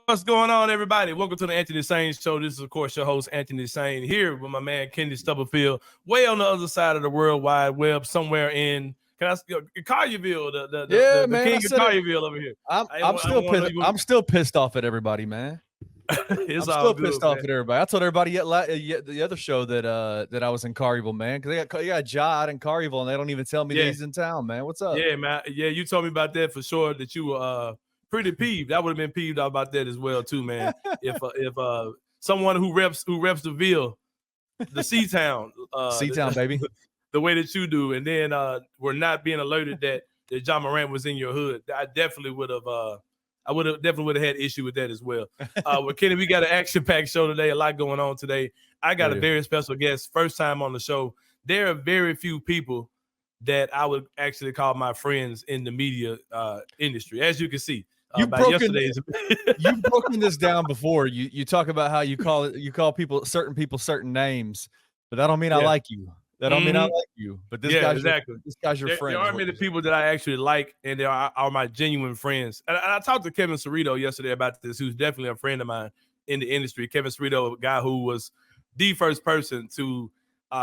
What's going on, everybody? Welcome to the Anthony Sain Show. This is, of course, your host, Anthony Sain, here with my man, Kenny Stubblefield, way on the other side of the World Wide Web, somewhere in Collierville, the king of Collierville over here. I'm still pissed off at everybody, man. I'm still pissed off at everybody. I told everybody the other show that I was in Collierville, man, because they got Ja out in Collierville, and they don't even tell me that he's in town, man. What's up? Yeah, man. Yeah, you told me about that for sure, that you were pretty peeved. I would have been peeved about that as well too, man. if someone who reps the Ville, the C-Town, baby, the way that you do, and then we're not being alerted that John Morant was in your hood, I definitely would have. I would have definitely had issue with that as well. Well, Kenny, we got an action-packed show today. A lot going on today. I got a very special guest, first time on the show. There are very few people that I would actually call my friends in the media industry, as you can see. You've broken this down before. You talk about how you call certain people certain names, but that don't mean I like you. That don't mean I like you. But this guy's your friend. There are many people that I actually like, and they are my genuine friends. And I talked to Kevin Cerrito yesterday about this, who's definitely a friend of mine in the industry. Kevin Cerrito, a guy who was the first person to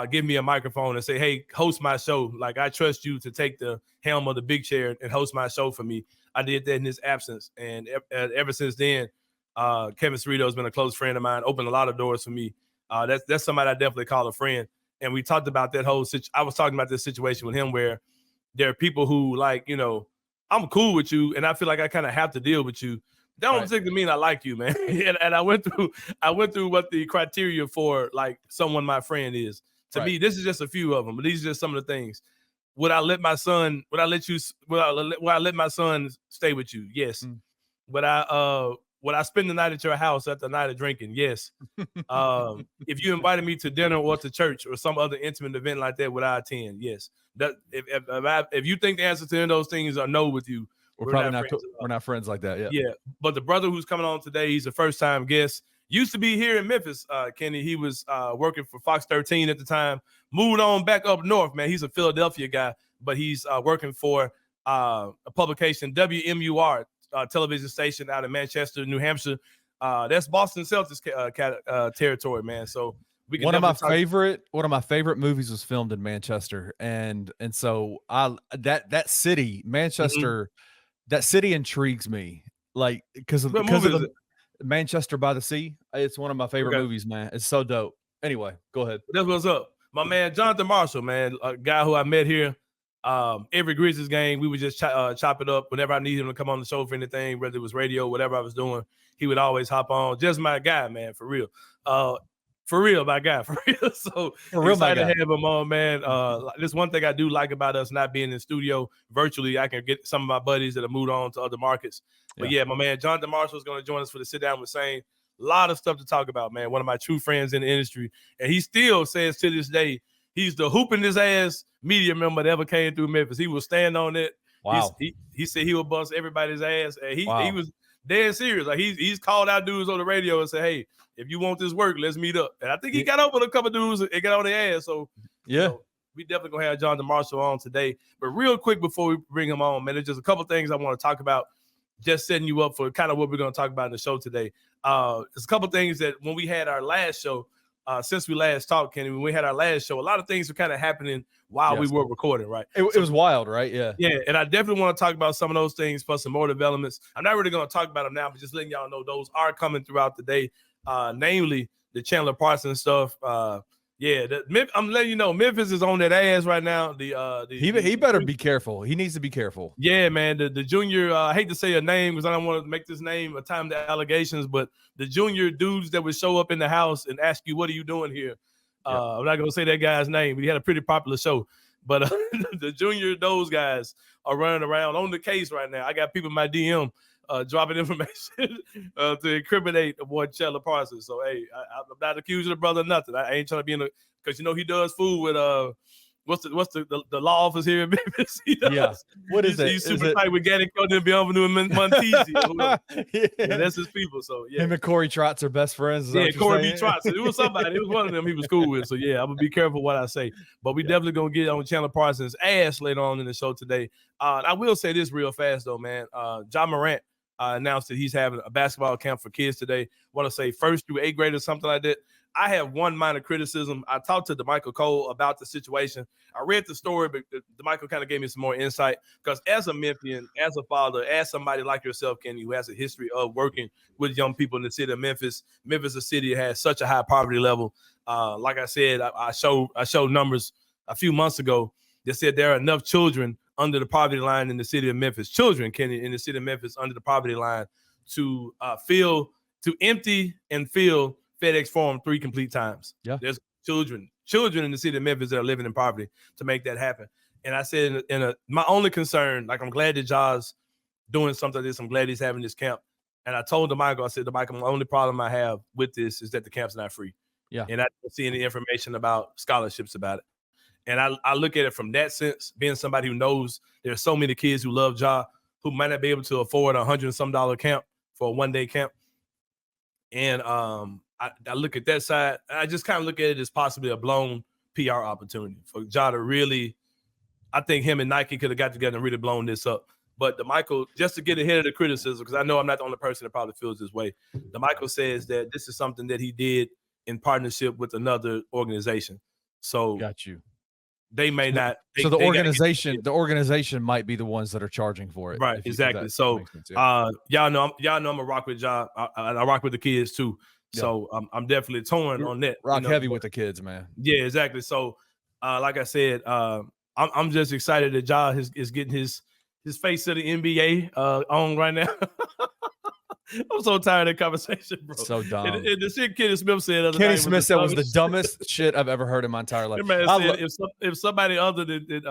give me a microphone and say, "Hey, host my show. Like, I trust you to take the helm of the big chair and host my show for me." I did that in his absence, and ever since then, Kevin Cerrito has been a close friend of mine. Opened a lot of doors for me. That's somebody I definitely call a friend. And we talked about that whole situation. I was talking about this situation with him where there are people who, like, you know, I'm cool with you, and I feel like I kind of have to deal with you. That don't particularly mean I like you, man. and I went through what the criteria for, like, someone my friend is. To me, this is just a few of them, but these are just some of the things. Would I let my son stay with you? Yes. Would I spend the night at your house at the night of drinking? Yes. If you invited me to dinner or to church or some other intimate event like that, would I attend? Yes. If you think the answer to those things are no with you, we're not friends like that. Yeah. But the brother who's coming on today, he's a first-time guest. Used to be here in Memphis, Kenny. He was working for Fox 13 at the time. Moved on back up north, man. He's a Philadelphia guy, but he's working for a publication, WMUR, television station out of Manchester, New Hampshire. That's Boston Celtics territory, man. So we can one of my favorite movies was filmed in Manchester, and so that city, Manchester, that city intrigues me, like because of the Manchester by the Sea. It's one of my favorite movies, man. It's so dope. Anyway, go ahead. That's what's up. My man, Johnathan Marshall, man, a guy who I met here. Every Grizzlies game, we would just chop it up. Whenever I need him to come on the show for anything, whether it was radio, whatever I was doing, he would always hop on. Just my guy, man, for real. My guy, for real. So excited to have him on, man. This one thing I do like about us not being in studio virtually. I can get some of my buddies that have moved on to other markets. But yeah, my man, Johnathan Marshall is going to join us for the Sit Down with Sain. A lot of stuff to talk about, man. One of my true friends in the industry. And he still says to this day, he's the hooping his ass media member that ever came through Memphis. He will stand on it. Wow. He said he would bust everybody's ass. And he was dead serious. Like he's called out dudes on the radio and said, "Hey, if you want this work, let's meet up." And I think he got up with a couple dudes and got on their ass. So yeah, we definitely gonna have Johnathan Marshall on today. But real quick before we bring him on, man, there's just a couple things I want to talk about. Just setting you up for kind of what we're gonna talk about in the show today. There's a couple things that when we had our last show. Since we last talked, Kenny, when we had our last show, a lot of things were kind of happening while we were recording, right? It was wild, right? Yeah. Yeah, and I definitely want to talk about some of those things plus some more developments. I'm not really going to talk about them now, but just letting y'all know those are coming throughout the day, namely the Chandler Parsons stuff. I'm letting you know Memphis is on that ass right now. He better be careful. He needs to be careful. Yeah, man. The junior, I hate to say a name because I don't want to make this name a time to allegations, but the junior dudes that would show up in the house and ask you, "What are you doing here?" I'm not gonna say that guy's name, but he had a pretty popular show. But those guys are running around on the case right now. I got people in my DM dropping information to incriminate the boy Chandler Parsons. So hey, I'm not accusing the brother of nothing. I ain't trying to be in the because he does fool with what's the law office here in Memphis? Yeah. What is it? He's super tight with Giddey and Bienvenu and Monteezy. Yeah, that's his people. So yeah. Him and Corey Trotz are best friends. Yeah, Corey B. Trotz. It was somebody. It was one of them he was cool with. So yeah, I'm gonna be careful what I say. But we definitely gonna get on Chandler Parsons' ass later on in the show today. I will say this real fast though, man. John Morant announced that he's having a basketball camp for kids today. Want to say 1st through 8th grade or something like that. I have one minor criticism. I talked to DeMichael Cole about the situation. I read the story, but DeMichael kind of gave me some more insight because as a Memphian, as a father, as somebody like yourself, Kenny, who has a history of working with young people in the city of Memphis, Memphis, a city that has such a high poverty level. Like I said, I showed numbers a few months ago that said there are enough children under the poverty line in the city of Memphis, children, Kenny, in the city of Memphis under the poverty line to empty and fill FedEx Forum 3 complete times. Yeah, there's children in the city of Memphis that are living in poverty to make that happen. And I said, my only concern, like I'm glad that Ja's doing something like this. I'm glad he's having this camp. And I told DeMichael, I said, DeMichael, the only problem I have with this is that the camp's not free. Yeah, and I don't see any information about scholarships about it. And I look at it from that sense, being somebody who knows there's so many kids who love Ja who might not be able to afford $100 and some camp for a one-day camp. And I look at that side. I just kind of look at it as possibly a blown PR opportunity for Ja to really, I think him and Nike could have got together and really blown this up. But DeMichael, just to get ahead of the criticism, because I know I'm not the only person that probably feels this way, DeMichael says that this is something that he did in partnership with another organization. So got you. They may not. The organization might be the ones that are charging for it. Right, exactly. So y'all know I'm a rock with Ja. I rock with the kids too. Yeah. So I'm definitely torn on that. Rock heavy with the kids, man. Yeah, exactly. So like I said, I'm just excited that Ja is getting his face to the NBA on right now. I'm so tired of that conversation, bro. So dumb. And the shit Kenny Smith said. Kenny Smith said was the dumbest shit I've ever heard in my entire life. Man said, if somebody other than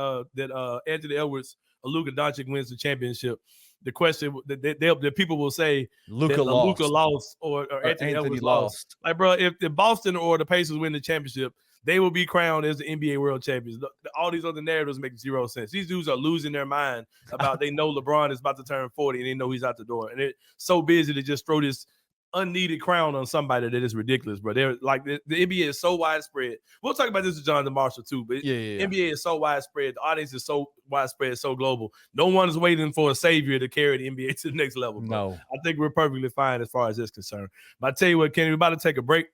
Anthony Edwards or Luka Doncic wins the championship, the question that people will say Luka lost or Anthony Edwards lost. Like, bro, if the Boston or the Pacers win the championship, they will be crowned as the NBA world champions. All these other narratives make 0 sense. These dudes are losing their mind about they know LeBron is about to turn 40 and they know he's out the door. And they're so busy to just throw this unneeded crown on somebody that is ridiculous, bro. They're like the NBA is so widespread. We'll talk about this with Johnathan Marshall too, but NBA is so widespread. The audience is so widespread, so global. No one is waiting for a savior to carry the NBA to the next level. Bro. No, I think we're perfectly fine as far as this concerned. But I tell you what, Kenny, we're about to take a break.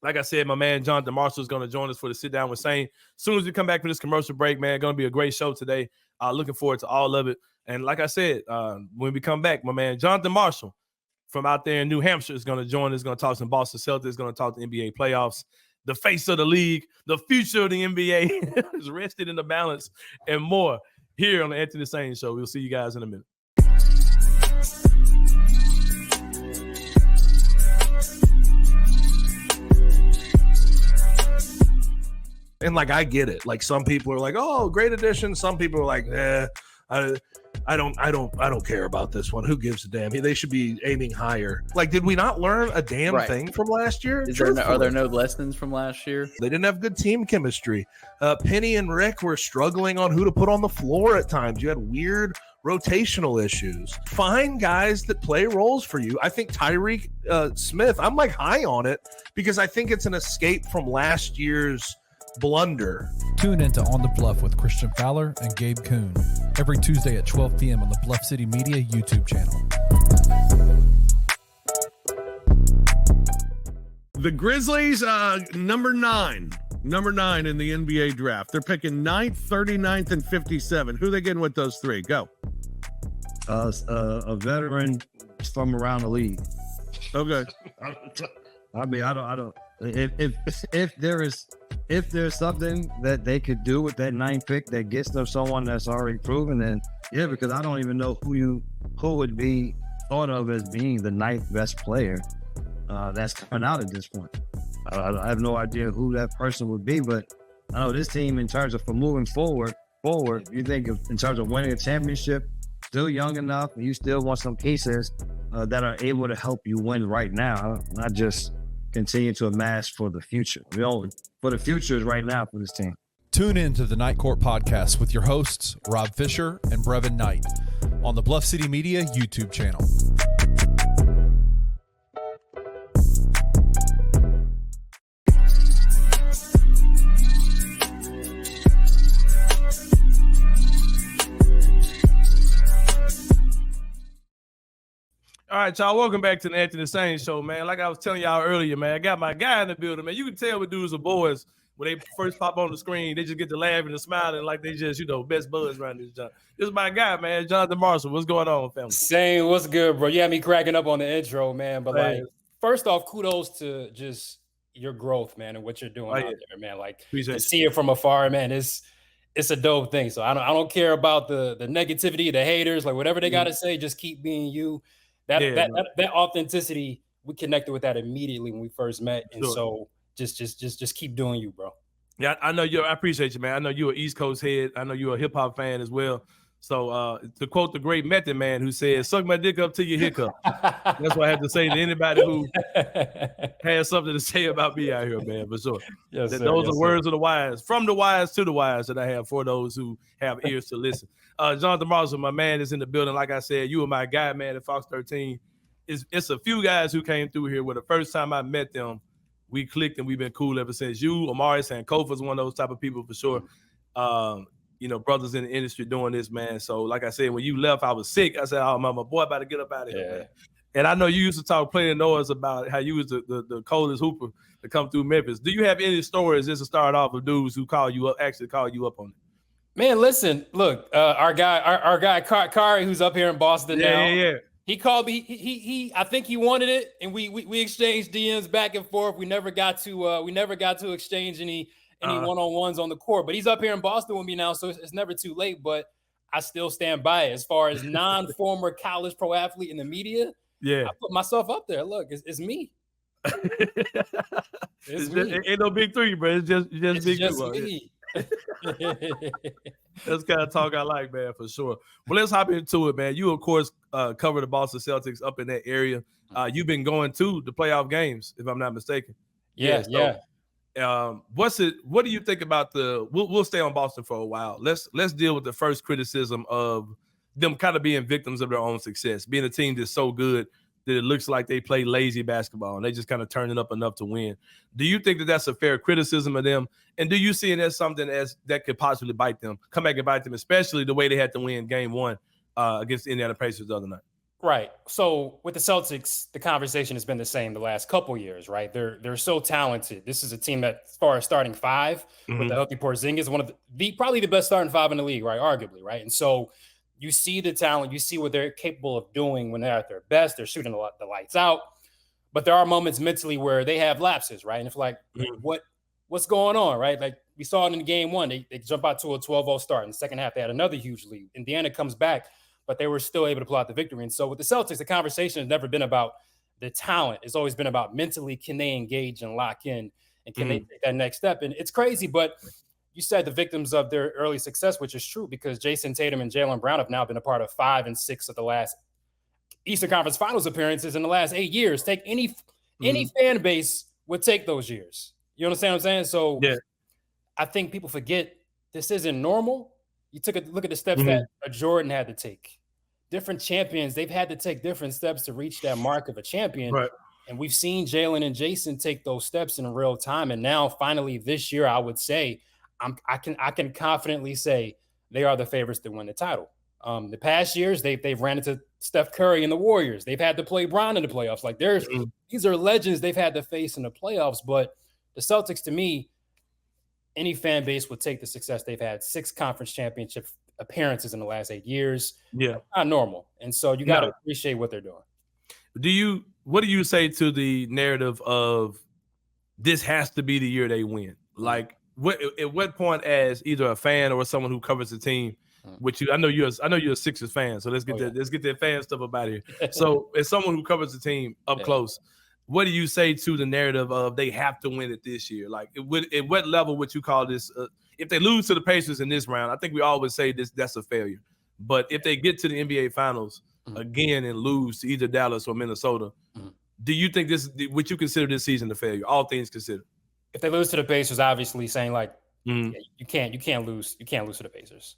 Like I said, my man Johnathan Marshall is going to join us for the sit down with Sain. As soon as we come back from this commercial break, man, going to be a great show today. Looking forward to all of it. And like I said, when we come back, my man Johnathan Marshall from out there in New Hampshire is going to join us. Going to talk some Boston Celtics. Going to talk the NBA playoffs, the face of the league, the future of the NBA is rested in the balance, and more here on the Anthony Sain Show. We'll see you guys in a minute. And like, I get it. Like, some people are like, "Oh, great addition." Some people are like, I don't care about this one. Who gives a damn? They should be aiming higher. Like, did we not learn a damn thing from last year? Are there no lessons from last year? They didn't have good team chemistry. Penny and Rick were struggling on who to put on the floor at times. You had weird rotational issues. Find guys that play roles for you. I think Tyreek Smith, I'm like high on it because I think it's an escape from last year's blunder. Tune into On the Bluff with Christian Fowler and Gabe Kuhn every Tuesday at 12 p.m. on the Bluff City Media YouTube channel. The Grizzlies, number nine in the NBA draft. They're picking 9th, 39th, and 57. Who they getting with those three? Go. A veteran from around the league. Okay. I mean, I don't. If there's something that they could do with that 9th pick that gets them someone that's already proven, then yeah, because I don't even know who would be thought of as being the 9th best player that's coming out at this point. I have no idea who that person would be, but I know this team, in terms of for moving forward, you think of in terms of winning a championship, still young enough, and you still want some pieces that are able to help you win right now, not just continue to amass for the future. For the future is right now for this team. Tune in to the Night Court Podcast with your hosts, Rob Fisher and Brevin Knight, on the Bluff City Media YouTube channel. All right, y'all. Welcome back to the Anthony Sain Show, man. Like I was telling y'all earlier, man, I got my guy in the building, man. You can tell when dudes are boys when they first pop on the screen, they just get to laughing and smiling like they just, best buds around this job. This is my guy, man, Johnathan Marshall. What's going on, family? Sain, what's good, bro? You had me cracking up on the intro, man. But like, first off, kudos to just your growth, man, and what you're doing out there, man. Like, to see it from afar, man, it's a dope thing. So I don't care about the negativity, the haters, like whatever they gotta say, just keep being you. That authenticity, we connected with that immediately when we first met, and so just keep doing you, bro. Yeah, I know you. I appreciate you, man. I know you're an East Coast head. I know you're a hip hop fan as well. So to quote the great Method Man, who said, "Suck my dick up till you hiccup." That's what I have to say to anybody who has something to say about me out here, man. For sure. Yes, sir, those are words of the wise, from the wise to the wise, that I have for those who have ears to listen. Johnathan Marshall, my man, is in the building. Like I said, you were my guy, man, at Fox 13. It's a few guys who came through here where the first time I met them, we clicked and we've been cool ever since. You, Amari Sankofa's one of those type of people for sure. Brothers in the industry doing this, man. So like I said, when you left, I was sick. I said, "Oh, my boy about to get up out of here, man." And I know you used to talk plenty of noise about how you was the coldest hooper to come through Memphis. Do you have any stories just to start off of dudes who actually call you up on it? Man, listen, look, our guy Kari, who's up here in Boston now. Yeah. He called me. He I think he wanted it, and we exchanged DMs back and forth. We never got to exchange any one-on-ones on the court. But he's up here in Boston with me now, so it's never too late. But I still stand by it. As far as non-former college pro athlete in the media, I put myself up there. Look, it's me. It ain't no big three, bro. It's just me. That's kind of talk I like, man, for sure. Well, let's hop into it, man. You, of course, cover the Boston Celtics up in that area. You've been going to the playoff games, if I'm not mistaken. Yeah. What do you think about we'll stay on Boston for a while. Let's deal with the first criticism of them kind of being victims of their own success, being a team that's so good that it looks like they play lazy basketball and they just kind of turn it up enough to win. Do you think that that's a fair criticism of them? And do you see it as something that could possibly come back and bite them, especially the way they had to win game one against the Indiana Pacers the other night? Right. So with the Celtics, the conversation has been the same the last couple years, right? They're so talented. This is a team that, as far as starting five, with the healthy Porzingis, one of probably the best starting five in the league, right? Arguably, right? And so you see the talent, you see what they're capable of doing when they're at their best. They're shooting the lights out, but there are moments mentally where they have lapses, right? And it's like, what's going on, right? Like we saw it in game one, they jump out to a 12-0 start. In the second half, they had another huge lead. Indiana comes back, but they were still able to pull out the victory. And so with the Celtics, the conversation has never been about the talent. It's always been about mentally, can they engage and lock in, and can they take that next step? And it's crazy, but you said the victims of their early success, which is true because Jason Tatum and Jaylen Brown have now been a part of 5 and 6 of the last Eastern Conference Finals appearances in the last 8 years. Take any fan base would take those years. You understand what I'm saying? So I think people forget this isn't normal. You took a look at the steps that a Jordan had to take. Different champions, they've had to take different steps to reach that mark of a champion. Right. And we've seen Jaylen and Jason take those steps in real time. And now finally this year, I would say, I can confidently say they are the favorites to win the title. The past years, they've ran into Steph Curry and the Warriors. They've had to play Bron in the playoffs. Like these are legends they've had to face in the playoffs. But the Celtics, to me, any fan base would take the success they've had. 6 conference championship appearances in the last 8 years. Yeah, not normal. And so you got to appreciate what they're doing. What do you say to the narrative of this has to be the year they win? Like, at what point, as either a fan or someone who covers the team, which I know you're a Sixers fan, so let's get that fan stuff about here. So as someone who covers the team up close, what do you say to the narrative of they have to win it this year? Like, at what level would you call this? If they lose to the Pacers in this round, I think we always say that's a failure. But if they get to the NBA Finals again and lose to either Dallas or Minnesota, do you think would you consider this season a failure? All things considered. If they lose to the Pacers, obviously saying like you can't lose to the Pacers.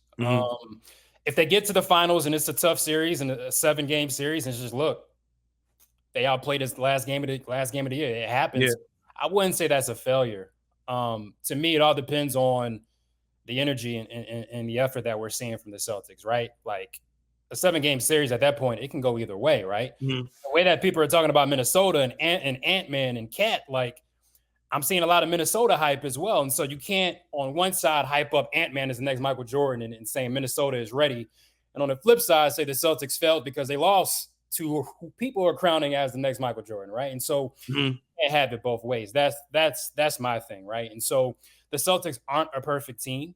If they get to the finals and it's a tough series and a 7-game series, and it's just look, they outplayed us the last game of the year. It happens. Yeah. I wouldn't say that's a failure. To me, it all depends on the energy and the effort that we're seeing from the Celtics, right? Like a 7-game series at that point, it can go either way, right? Mm-hmm. The way that people are talking about Minnesota and Ant-Man and Cat, like I'm seeing a lot of Minnesota hype as well. And so you can't on one side hype up Ant-Man as the next Michael Jordan and saying Minnesota is ready. And on the flip side, say the Celtics failed because they lost to who people are crowning as the next Michael Jordan, right? And so it have it both ways. That's my thing, right? And so the Celtics aren't a perfect team.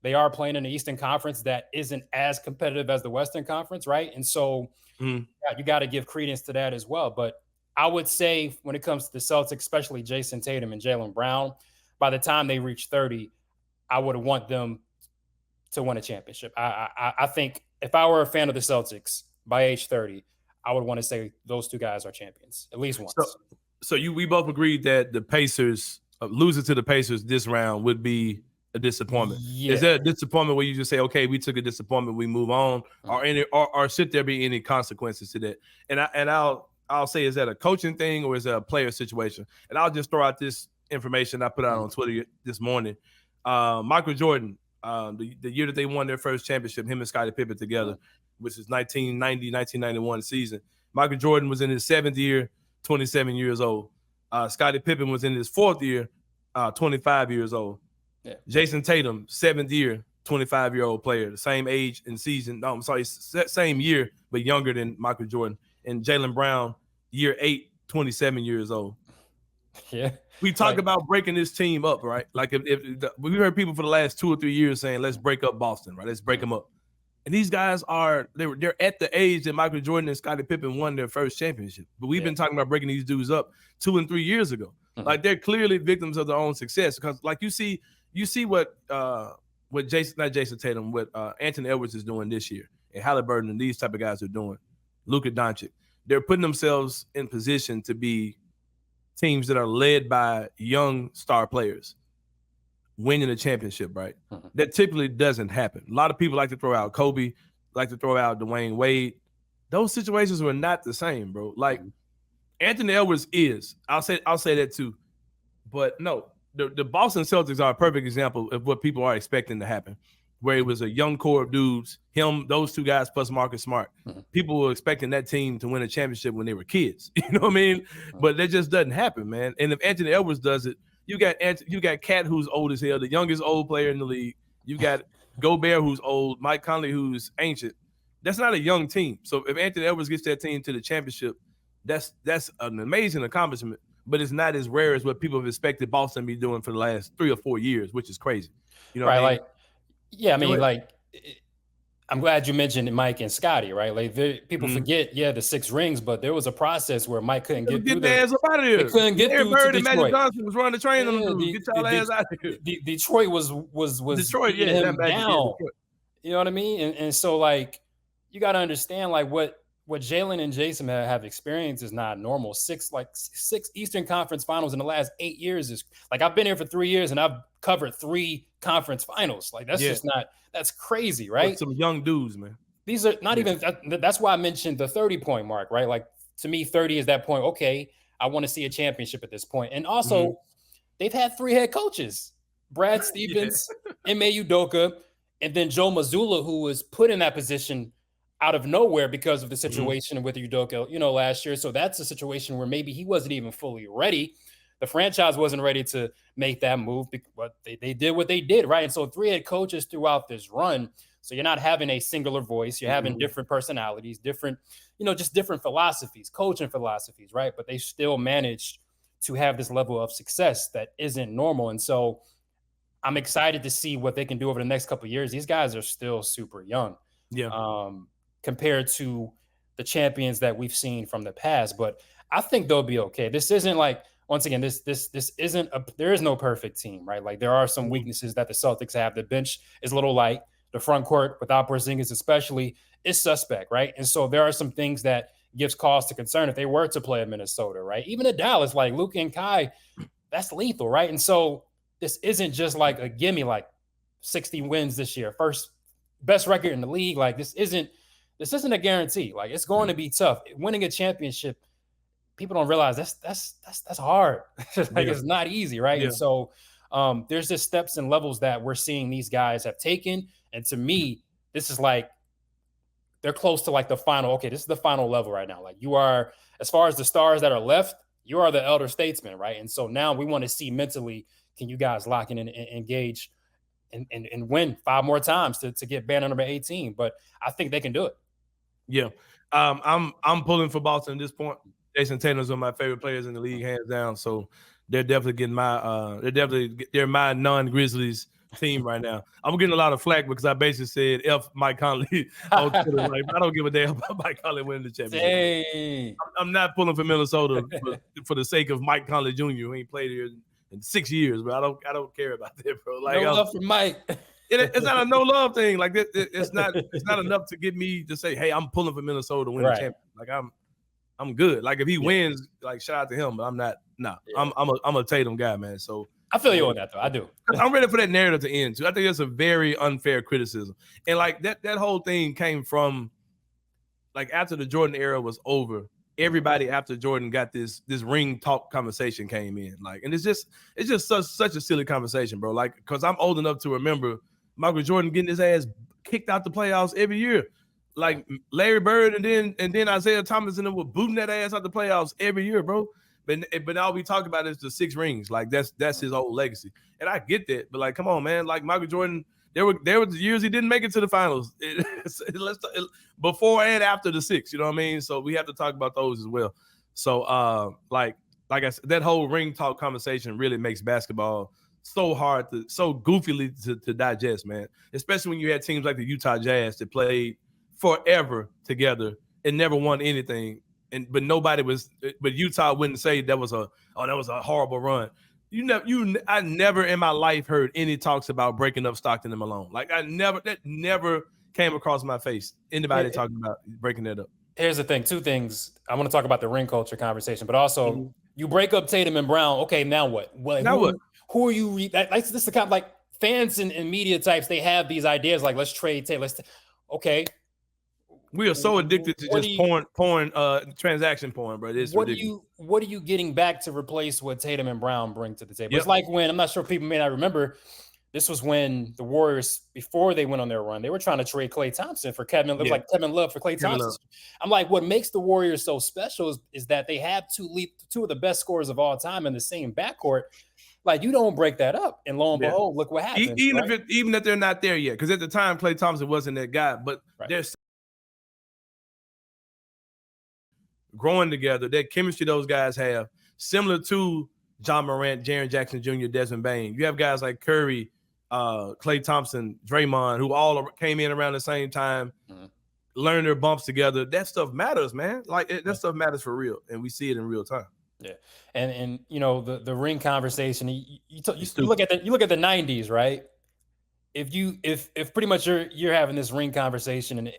They are playing in the Eastern Conference that isn't as competitive as the Western Conference, right? And so you got to give credence to that as well. But I would say when it comes to the Celtics, especially Jason Tatum and Jaylen Brown, by the time they reach 30, I would want them to win a championship. I think if I were a fan of the Celtics by age 30, I would want to say those two guys are champions at least once. So we both agreed that the Pacers losing to the Pacers this round would be a disappointment. Yeah. Is there a disappointment where you just say, okay, we took a disappointment, we move on, or should there be any consequences to that? And I'll say, is that a coaching thing or is that a player situation? And I'll just throw out this information I put out on Twitter this morning. Michael Jordan, the year that they won their first championship, him and Scottie Pippen together, which is 1990-1991 season. Michael Jordan was in his 7th year, 27 years old. Scottie Pippen was in his 4th year, 25 years old. Yeah. Jason Tatum, 7th year, 25-year-old player, the same age and season. No, I'm sorry, same year, but younger than Michael Jordan. And Jaylen Brown, year 8, 27 years old. Yeah. We talk about breaking this team up, right? Like we heard people for the last 2 or 3 years saying, let's break up Boston, right? Let's break them up. And these guys they're at the age that Michael Jordan and Scottie Pippen won their first championship. But we've been talking about breaking these dudes up 2 and 3 years ago. Like they're clearly victims of their own success because like you see what Anthony Edwards is doing this year and Halliburton and these type of guys are doing. Luka Doncic. They're putting themselves in position to be teams that are led by young star players winning a championship, right? That typically doesn't happen. A lot of people like to throw out Kobe, like to throw out Dwayne Wade. Those situations were not the same, bro. Like Anthony Edwards is. I'll say that too. But no, the Boston Celtics are a perfect example of what people are expecting to happen, where it was a young core of dudes, those two guys plus Marcus Smart. People were expecting that team to win a championship when they were kids. You know what I mean? But that just doesn't happen, man. And if Anthony Edwards does it, you got Cat, who's old as hell, the youngest old player in the league. You got Gobert, who's old, Mike Conley, who's ancient. That's not a young team. So if Anthony Edwards gets that team to the championship, that's an amazing accomplishment. But it's not as rare as what people have expected Boston to be doing for the last 3 or 4 years, which is crazy. You know, right? what I mean? I'm glad you mentioned Mike and Scottie, right? Like people forget, the 6 rings, but there was a process where Mike couldn't get through. Their ass up out of here. They couldn't get through to Detroit. Magic Johnson was running the train on them. Get y'all ass out of here. Detroit was Detroit, him down. You know what I mean? And so like you got to understand like what Jaylen and Jason have experienced is not normal. 6 Eastern Conference Finals in the last 8 years is like I've been here for 3 years and I've covered 3 conference finals. Like that's just not. That's crazy, right? Some young dudes, man. These are not even. That's why I mentioned the 30-point mark, right? Like to me, 30 is that point. Okay, I want to see a championship at this point. And also, they've had 3 head coaches: Brad Stevens, Ime Udoka, and then Joe Mazzulla, who was put in that position out of nowhere because of the situation with Udoka, last year. So that's a situation where maybe he wasn't even fully ready. The franchise wasn't ready to make that move, but they did what they did, right? And so 3 head coaches throughout this run. So you're not having a singular voice. You're having different personalities, different, just different philosophies, coaching philosophies, right? But they still managed to have this level of success that isn't normal. And so I'm excited to see what they can do over the next couple of years. These guys are still super young, compared to the champions that we've seen from the past. But I think they'll be okay. This isn't like, once again, this isn't there is no perfect team, right? Like there are some weaknesses that the Celtics have. The bench is a little light. The front court without Porzingis especially is suspect, right? And so there are some things that gives cause to concern if they were to play in Minnesota, right? Even in Dallas, like Luka and Kai, that's lethal, right? And so this isn't just like a gimme, like 60 wins this year, first best record in the league. Like this isn't a guarantee. Like it's going to be tough. Winning a championship, people don't realize that's hard. It's not easy, right? And so there's just steps and levels that we're seeing these guys have taken. And to me, this is like they're close to like the final. Okay, this is the final level right now. Like you are, as far as the stars that are left, you are the elder statesman, right? And so now we want to see mentally, can you guys lock in and engage and win 5 more times to get banner number 18? But I think they can do it. Yeah. I'm pulling for Boston at this point. Jason Tatum's one of my favorite players in the league, hands down. So they're definitely getting they're my non-Grizzlies team right now. I'm getting a lot of flack because I basically said F Mike Conley on Twitter. Like, I don't give a damn about Mike Conley winning the championship. Hey. I'm not pulling for Minnesota for the sake of Mike Conley Jr., who ain't played here in 6 years, but I don't care about that, bro. Like, no love for Mike. It's not a no love thing. Like it's not enough to get me to say, hey, I'm pulling for Minnesota to win the championship. Like I'm good. Like if he wins, like shout out to him, but I'm not. Nah, yeah. I'm a Tatum guy, man. So I feel you on that though. I do. I'm ready for that narrative to end too. I think that's a very unfair criticism, and like that whole thing came from like after the Jordan era was over. Everybody after Jordan got this ring talk conversation came in, like, and it's just such a silly conversation, bro. Like, cause I'm old enough to remember Michael Jordan getting his ass kicked out the playoffs every year, like Larry Bird and then Isaiah Thomas and them were booting that ass out the playoffs every year, bro. But all we talk about is the 6 rings, like that's his old legacy, and I get that, but like, come on, man, like Michael Jordan. There were years he didn't make it to the finals before and after the 6, you know what I mean? So we have to talk about those as well. So like I said, that whole ring talk conversation really makes basketball so goofily to digest, man. Especially when you had teams like the Utah Jazz that played forever together and never won anything. But Utah wouldn't say that was a horrible run. I never in my life heard any talks about breaking up Stockton and Malone. Like that never came across my face. Anybody talking about breaking that up? Here's the thing, 2 things. I want to talk about the ring culture conversation, but also you break up Tatum and Brown. Okay, now what? Who are you? This is the kind of like fans and media types. They have these ideas like let's trade Tatum. Okay. We are so addicted to just porn, transaction porn, bro. It's ridiculous. What are you getting back to replace what Tatum and Brown bring to the table? Yep. It's like when, I'm not sure people may not remember, this was when the Warriors, before they went on their run, they were trying to trade Klay Thompson for Kevin. It was like Kevin Love for Klay Thompson. I'm like, what makes the Warriors so special is that they have two of the best scorers of all time in the same backcourt. Like, you don't break that up, and lo and behold, look what happens. Even if they're not there yet, because at the time Klay Thompson wasn't that guy, but they're growing together. That chemistry those guys have, similar to John Morant, Jaren Jackson Jr., Desmond Bane. You have guys like Curry, Klay Thompson, Draymond, who all came in around the same time, learn their bumps together. That stuff matters, man. Like that stuff matters for real, and we see it in real time. Yeah, and you know the ring conversation. You look at the 90s, right? If pretty much you're having this ring conversation and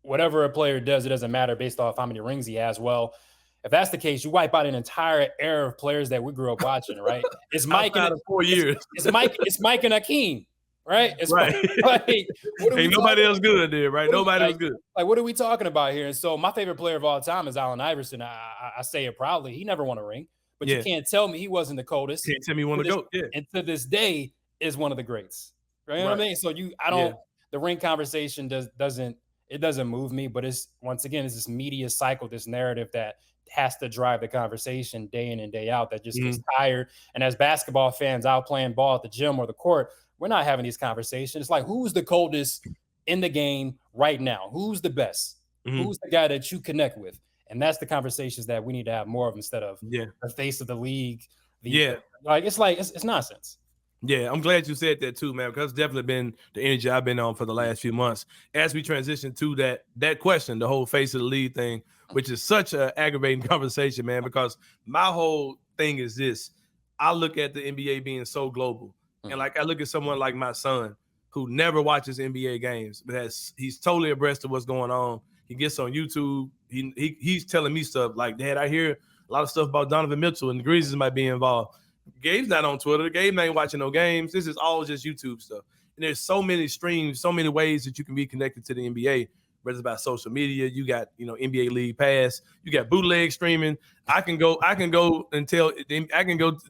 whatever a player does, it doesn't matter based off how many rings he has. Well, if that's the case, you wipe out an entire era of players that we grew up watching, right? It's Mike and 4 years. It's Mike and Akeem, right? It's right. Like, ain't nobody else good there, right? Nobody else good. Like, what are we talking about here? And so my favorite player of all time is Allen Iverson. I say it proudly. He never won a ring, but you can't tell me he wasn't the coldest. Can't tell me he won a GOAT. Yeah. And to this day is one of the greats. Right? You know what I mean? So the ring conversation doesn't move me, but it's this media cycle, this narrative that has to drive the conversation day in and day out that just gets tired. And as basketball fans out playing ball at the gym or the court, we're not having these conversations. It's like, who's the coldest in the game right now? Who's the best? Who's the guy that you connect with? And that's the conversations that we need to have more of instead of the face of the league. It's nonsense. Yeah, I'm glad you said that too, man, because it's definitely been the energy I've been on for the last few months as we transition to that question, the whole face of the league thing, which is such an aggravating conversation, man, because my whole thing is this. I look at the NBA being so global, and like I look at someone like my son who never watches NBA games, but he's totally abreast of what's going on. He gets on YouTube. He's telling me stuff like, Dad, I hear a lot of stuff about Donovan Mitchell and the Grizzlies might be involved. Gabe's not on Twitter. Gabe ain't watching no games. This is all just YouTube stuff. And there's so many streams, so many ways that you can be connected to the NBA, whether it's about social media. You got, NBA League Pass. You got bootleg streaming. I can go to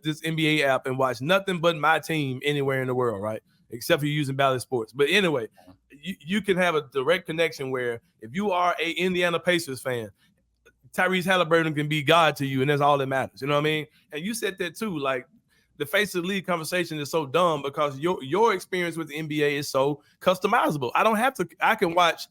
this NBA app and watch nothing but my team anywhere in the world, right? except for using Bally Sports. But anyway, you can have a direct connection where if you are a Indiana Pacers fan, Tyrese Halliburton can be God to you, and that's all that matters. You know what I mean? And you said that too. Like, the face of the league conversation is so dumb because your experience with the NBA is so customizable. I don't have to. I can watch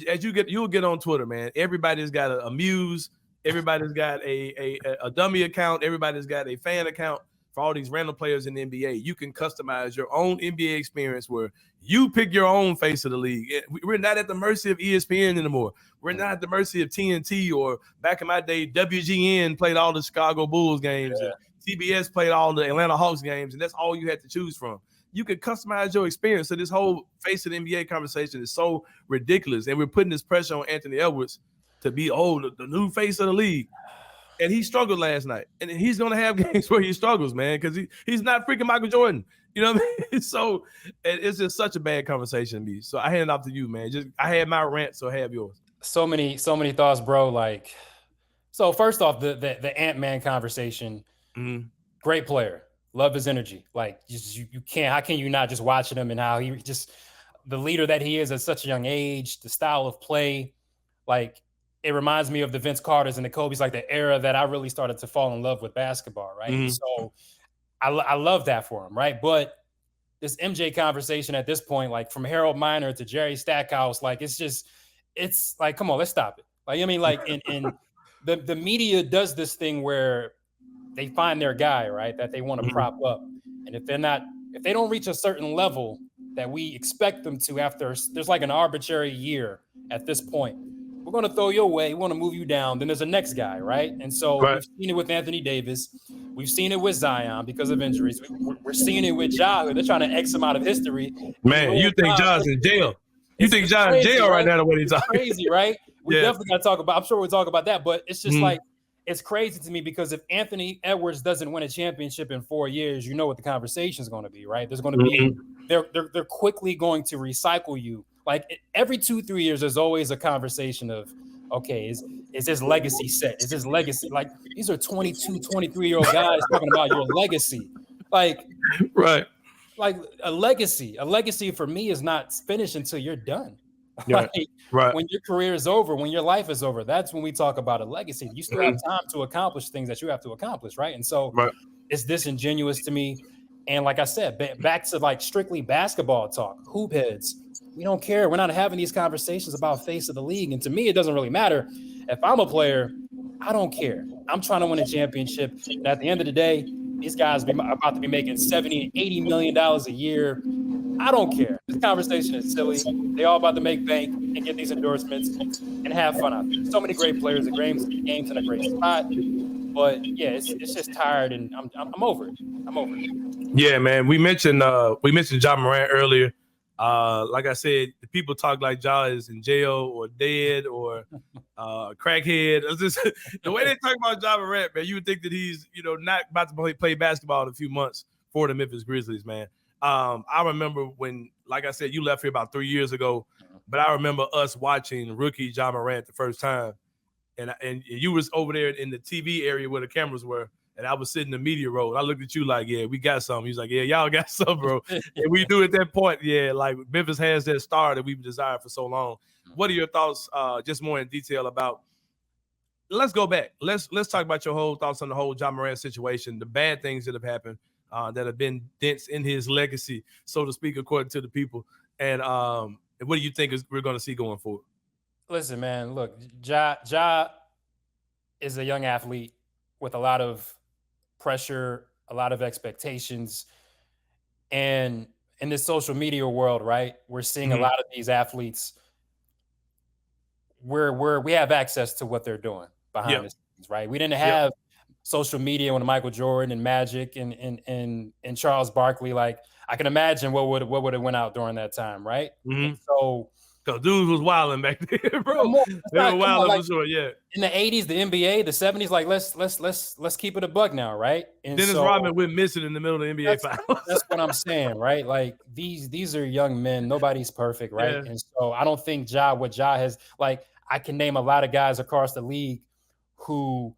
as you'll get on Twitter, man. Everybody's got a Muse. Everybody's got a dummy account. Everybody's got a fan account for all these random players in the NBA. You can customize your own NBA experience where you pick your own face of the league. We're not at the mercy of ESPN anymore. We're not at the mercy of TNT, or back in my day, WGN played all the Chicago Bulls games. Yeah. And CBS played all the Atlanta Hawks games, and that's all you had to choose from. You could customize your experience. So this whole face of the NBA conversation is so ridiculous, and we're putting this pressure on Anthony Edwards to be the new face of the league. And he struggled last night, and he's going to have games where he struggles, man, because he's not freaking Michael Jordan. You know what I mean? So it's just such a bad conversation to me. So I hand it off to you, man. I had my rant, so have yours. So many thoughts, bro. Like, so first off, the Ant-Man conversation. Mm-hmm. Great player. Love his energy. Like, you can't. How can you not just watching him and how he just the leader that he is at such a young age, the style of play, like. It reminds me of the Vince Carters and the Kobe's, like the era that I really started to fall in love with basketball, right? Mm-hmm. So I love that for him, right? But this MJ conversation at this point, like from Harold Miner to Jerry Stackhouse, like it's like, come on, let's stop it. Like, I mean, like in the media does this thing where they find their guy, right, that they want to prop up. And if they don't reach a certain level that we expect them to after, there's like an arbitrary year at this point. We're going to throw you away. We want to move you down. Then there's a next guy, right? And so We've seen it with Anthony Davis. We've seen it with Zion because of injuries. We're seeing it with Ja. They're trying to X him out of history. Man, you think Ja's in jail. You think Ja's in jail right now the way he's talking. Crazy, right? We definitely got to talk about, I'm sure we'll talk about that, but it's just like, it's crazy to me because if Anthony Edwards doesn't win a championship in 4 years, you know what the conversation is going to be, right? There's going to be, they're quickly going to recycle you. Like every 2-3 years, there's always a conversation of, okay, is his legacy set? Is his legacy, like these are 22, 23-year-old guys talking about your legacy. Like, right. Like a legacy for me is not finished until you're done. Yeah, right. When your career is over, when your life is over, that's when we talk about a legacy. You still have time to accomplish things that you have to accomplish, right? And so it's disingenuous to me. And like I said, back to like strictly basketball talk, hoop heads. We don't care. We're not having these conversations about face of the league. And to me, it doesn't really matter. If I'm a player, I don't care. I'm trying to win a championship. And at the end of the day, these guys are about to be making $70, $80 million a year. I don't care. This conversation is silly. They all about to make bank and get these endorsements and have fun out there. So many great players, the games in a great spot. But yeah, it's just tired, and I'm over it. I'm over it. Yeah, man. We mentioned Ja Morant earlier. Like I said, the people talk like Ja is in jail or dead or crackhead. It's just, the way they talk about Ja Morant, man, you would think that he's not about to play basketball in a few months for the Memphis Grizzlies, man. I remember when, like I said, you left here about 3 years ago, but I remember us watching rookie Ja Morant the first time, and you was over there in the TV area where the cameras were, and I was sitting in the media row. And I looked at you like, yeah, we got something. He was like, yeah, y'all got something, bro. And we do at that point, yeah, like Memphis has that star that we've desired for so long. What are your thoughts, just more in detail about? Let's go back. Let's talk about your whole thoughts on the whole Ja Morant situation, the bad things that have happened. That have been dents in his legacy, so to speak, according to the people. And what do you think we're going to see going forward? Listen, man, look, Ja is a young athlete with a lot of pressure, a lot of expectations. And in this social media world, right, we're seeing a lot of these athletes where we have access to what they're doing behind the scenes, right? We didn't have social media when Michael Jordan and Magic and Charles Barkley. Like, I can imagine what would have went out during that time, right? So dudes was wilding back there, bro. They were wilding for sure, yeah. In the 80s, the NBA, the 70s, like let's keep it a buck now, right? And Dennis Rodman went missing in the middle of the NBA finals. That's what I'm saying, right? Like these are young men. Nobody's perfect, right? Yeah. And so I don't think what Ja has, like, I can name a lot of guys across the league who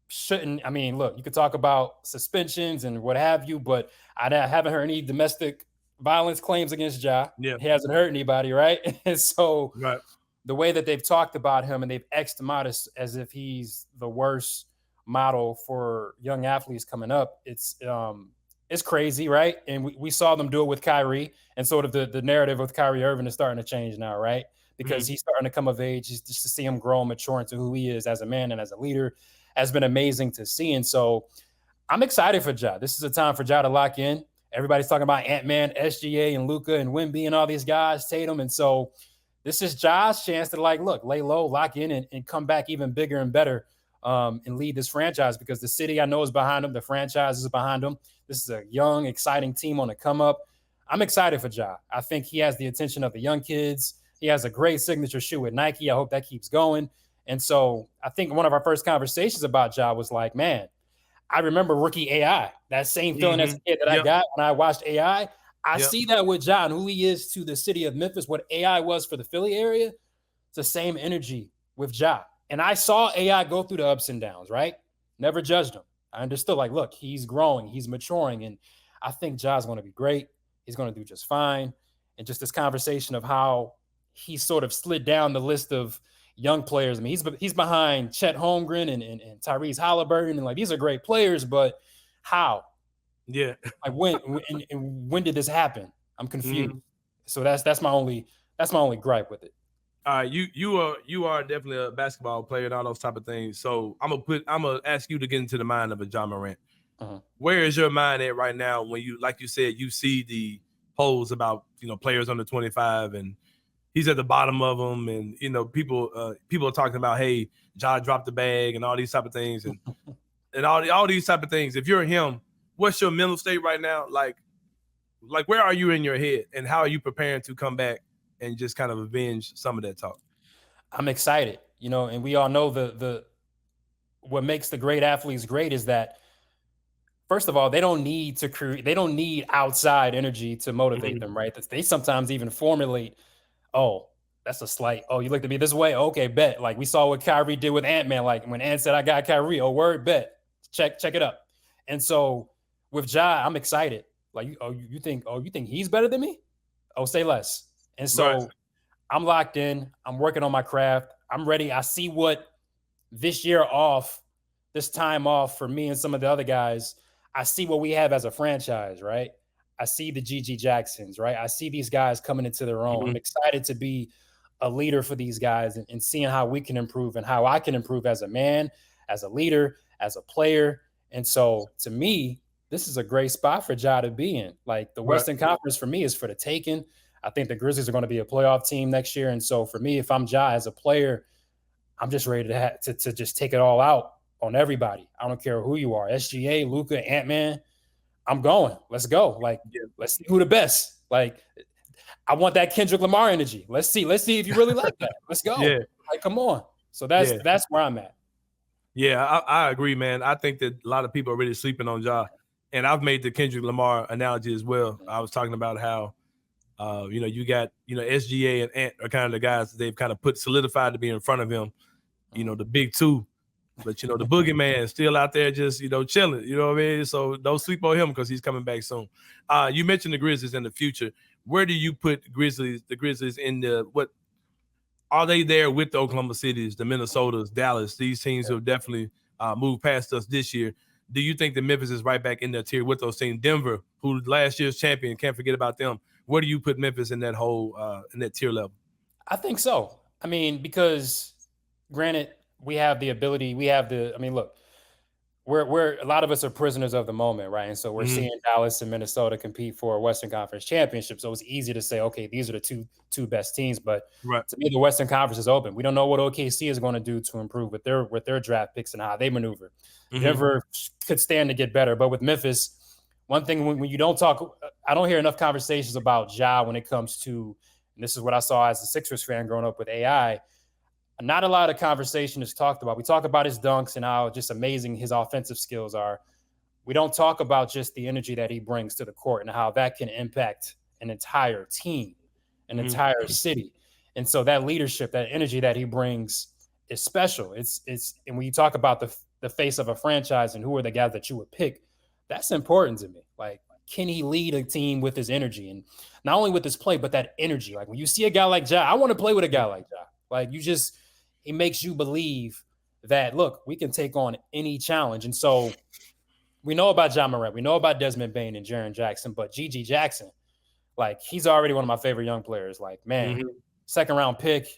shouldn't. I mean, look, you could talk about suspensions and what have you, but I haven't heard any domestic violence claims against Ja. Yeah. He hasn't hurt anybody, right? And so Right. the way that they've talked about him and they've X'd him out as if he's the worst model for young athletes coming up, it's crazy, right? And we saw them do it with Kyrie, and sort of the narrative with Kyrie Irving is starting to change now, right? Because he's starting to come of age. Just to see him grow and mature into who he is as a man and as a leader has been amazing to see. And so I'm excited for Ja. This is a time for Ja to lock in. Everybody's talking about Ant-Man, SGA, and Luka and Wemby and all these guys, Tatum. And so this is Ja's chance to lay low, lock in, and come back even bigger and better and lead this franchise, because the city I know is behind him. The franchise is behind him. This is a young, exciting team on the come up. I'm excited for Ja. I think he has the attention of the young kids. He has a great signature shoe with Nike. I hope that keeps going. And so I think one of our first conversations about Ja was like, man, I remember rookie AI, that same feeling as a kid that I got when I watched AI. I see that with Ja and who he is to the city of Memphis, what AI was for the Philly area. It's the same energy with Ja. And I saw AI go through the ups and downs, right? Never judged him. I understood, like, look, he's growing, he's maturing, and I think Ja's going to be great. He's going to do just fine. And just this conversation of how he sort of slid down the list of young players. I mean, he's behind Chet Holmgren and Tyrese Halliburton, and like, these are great players, but how? Yeah. Like when did this happen? I'm confused. So that's my only gripe with it. You are definitely a basketball player and all those type of things. So I'm gonna ask you to get into the mind of a John Morant. Where is your mind at right now when you, like you said, you see the polls about players under 25 and he's at the bottom of them, and people are talking about, hey, Ja dropped the bag and all these type of things and all these type of things. If you're him, what's your mental state right now? Like where are you in your head, and how are you preparing to come back and just kind of avenge some of that talk? I'm excited, and we all know the what makes the great athletes great is that, first of all, they don't need to create, they don't need outside energy to motivate them, right? They sometimes even formulate, oh, that's a slight, oh, you looked at me this way, okay, bet. Like we saw what Kyrie did with Ant-Man, like when Ant said, I got Kyrie, oh, word, bet. Check it up. And so with Ja, I'm excited. Like, you think he's better than me? Oh, say less. And so I'm locked in. I'm working on my craft. I'm ready. I see what this time off for me and some of the other guys, I see what we have as a franchise, right? I see the GG Jacksons, right? I see these guys coming into their own. I'm excited to be a leader for these guys and seeing how we can improve and how I can improve as a man, as a leader, as a player. And so to me, this is a great spot for Ja to be in. Like the Western Conference for me is for the taking. I think the Grizzlies are going to be a playoff team next year. And so for me, if I'm Ja as a player, I'm just ready to just take it all out on everybody. I don't care who you are, SGA, Luka, Ant-Man. I'm going. Let's go. Like, let's see who the best. Like, I want that Kendrick Lamar energy. Let's see if you really like that. Let's go. Yeah. Like, come on. So that's where I'm at. Yeah, I agree, man. I think that a lot of people are really sleeping on Ja. And I've made the Kendrick Lamar analogy as well. I was talking about how, you got, SGA and Ant are kind of the guys that they've kind of solidified to be in front of him, the big two. But, the boogeyman is still out there just, chilling. You know what I mean? So don't sleep on him because he's coming back soon. You mentioned the Grizzlies in the future. Where do you put the Grizzlies in what are they there with the Oklahoma Cities, the Minnesotas, Dallas, these teams who have definitely moved past us this year? Do you think that Memphis is right back in that tier with those teams? Denver, who last year's champion, can't forget about them. Where do you put Memphis in that whole in that tier level? I think so. I mean, because granted, we have the ability, look, we're a lot of us are prisoners of the moment, right? And so we're seeing Dallas and Minnesota compete for a Western Conference championship. So it's easy to say, okay, these are the two best teams. But to me, the Western Conference is open. We don't know what OKC is going to do to improve with their draft picks and how they maneuver. Denver could stand to get better. But with Memphis, one thing when you don't talk, I don't hear enough conversations about Ja when it comes to, and this is what I saw as a Sixers fan growing up with AI. Not a lot of conversation is talked about. We talk about his dunks and how just amazing his offensive skills are. We don't talk about just the energy that he brings to the court and how that can impact an entire team, an entire city. And so that leadership, that energy that he brings is special. It's and when you talk about the face of a franchise and who are the guys that you would pick, that's important to me. Like can he lead a team with his energy? And not only with his play, but that energy. Like when you see a guy like Ja, I want to play with a guy like Ja. Like it makes you believe that, look, we can take on any challenge. And so we know about Ja Morant. We know about Desmond Bane and Jaren Jackson, but GG Jackson, like he's already one of my favorite young players. Like, man, second round pick,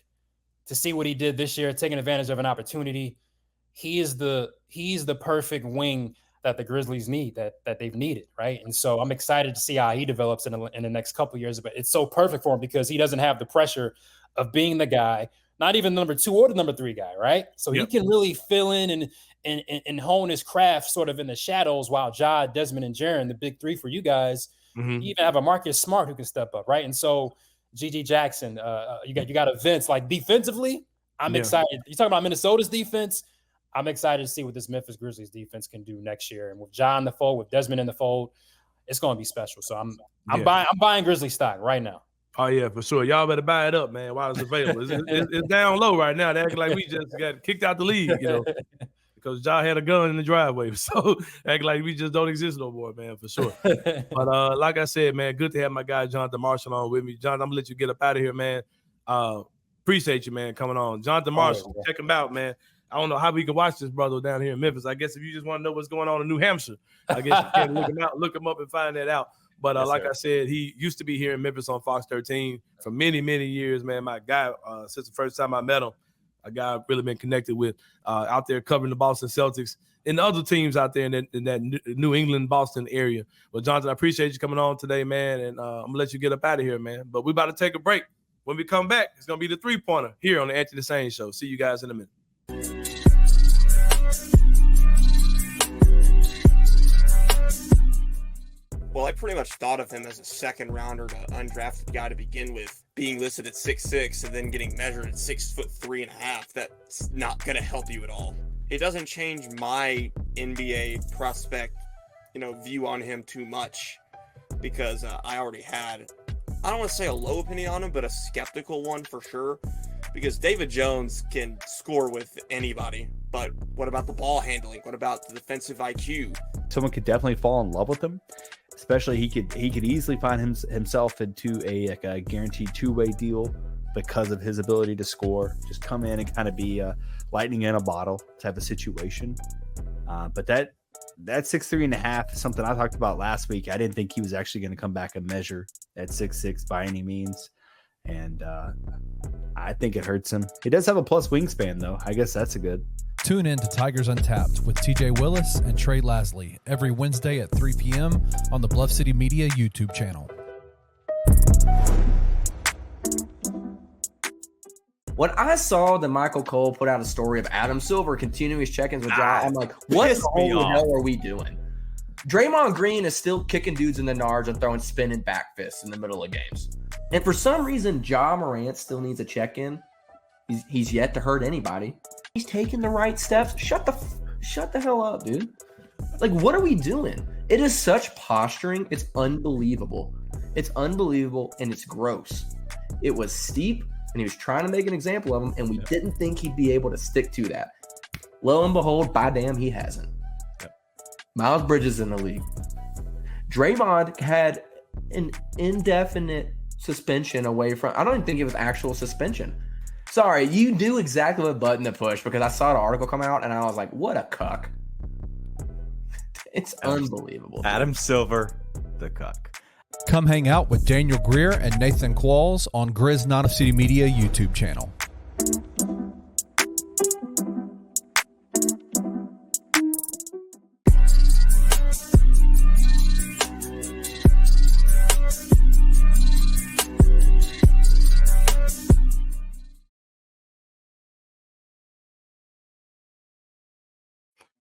to see what he did this year, taking advantage of an opportunity. He's the perfect wing that the Grizzlies need, that they've needed, right? And so I'm excited to see how he develops in the next couple of years. But it's so perfect for him because he doesn't have the pressure of being the guy, not even number 2 or the number 3 guy, right? So he can really fill in and hone his craft sort of in the shadows while Ja, Desmond, and Jaren, the big 3 for you guys, you even have a Marcus Smart who can step up, right? And so GG Jackson, you got a Vince. Like defensively, I'm excited. You talking about Minnesota's defense? I'm excited to see what this Memphis Grizzlies defense can do next year. And with Ja in the fold, with Desmond in the fold, it's going to be special. So I'm buying Grizzly stock right now. Oh yeah, for sure. Y'all better buy it up, man, while it's available. It's down low right now. They acting like we just got kicked out the league, because Ja had a gun in the driveway. So act like we just don't exist no more, man, for sure. But like I said, man, good to have my guy Johnathan Marshall on with me. Johnathan, I'm gonna let you get up out of here, man. Appreciate you, man, coming on. Johnathan Marshall, check him out, man. I don't know how we can watch this brother down here in Memphis. I guess if you just want to know what's going on in New Hampshire, I guess you can look him up and find that out. But like I said, he used to be here in Memphis on Fox 13 for many, many years, man. My guy, since the first time I met him, a guy I've really been connected with out there covering the Boston Celtics and the other teams out there in that New England, Boston area. But Johnathan, I appreciate you coming on today, man, and I'm going to let you get up out of here, man. But we're about to take a break. When we come back, it's going to be the 3-pointer here on the Anthony Sain Show. See you guys in a minute. Well, I pretty much thought of him as a second rounder to undrafted guy to begin with, being listed at 6'6" and then getting measured at 6'3.5". That's not going to help you at all. It doesn't change my NBA prospect, view on him too much, because I already had, I don't want to say a low opinion on him, but a skeptical one for sure, because David Jones can score with anybody. But what about the ball handling? What about the defensive IQ? Someone could definitely fall in love with him. Especially he could easily find himself into a guaranteed 2-way deal because of his ability to score. Just come in and kind of be lightning in a bottle type of situation. But that 6'3.5" is something I talked about last week. I didn't think he was actually going to come back and measure at 6'6" by any means. And I think it hurts him. He does have a plus wingspan, though. I guess that's a good. Tune in to Tigers Untapped with TJ Willis and Trey Lasley every Wednesday at 3 p.m. on the Bluff City Media YouTube channel. When I saw that Michael Cole put out a story of Adam Silver continuing his check-ins with Ja, I'm like, what the hell are we doing? Draymond Green is still kicking dudes in the nards and throwing spinning back fists in the middle of games. And for some reason, Ja Morant still needs a check-in. He's yet to hurt anybody. He's taking the right steps. Shut the hell up, dude. Like, what are we doing? It is such posturing. It's unbelievable. It's unbelievable, and it's gross. It was steep, and he was trying to make an example of him, and we didn't think he'd be able to stick to that. Lo and behold, by damn, he hasn't. Miles Bridges in the league. Draymond had an indefinite suspension away from, I don't even think it was actual suspension. Sorry, you knew exactly what button to push because I saw the article come out and I was like, what a cuck. It's unbelievable. Adam Silver, the cuck. Come hang out with Daniel Greer and Nathan Qualls on Grizz Not of City Media YouTube channel.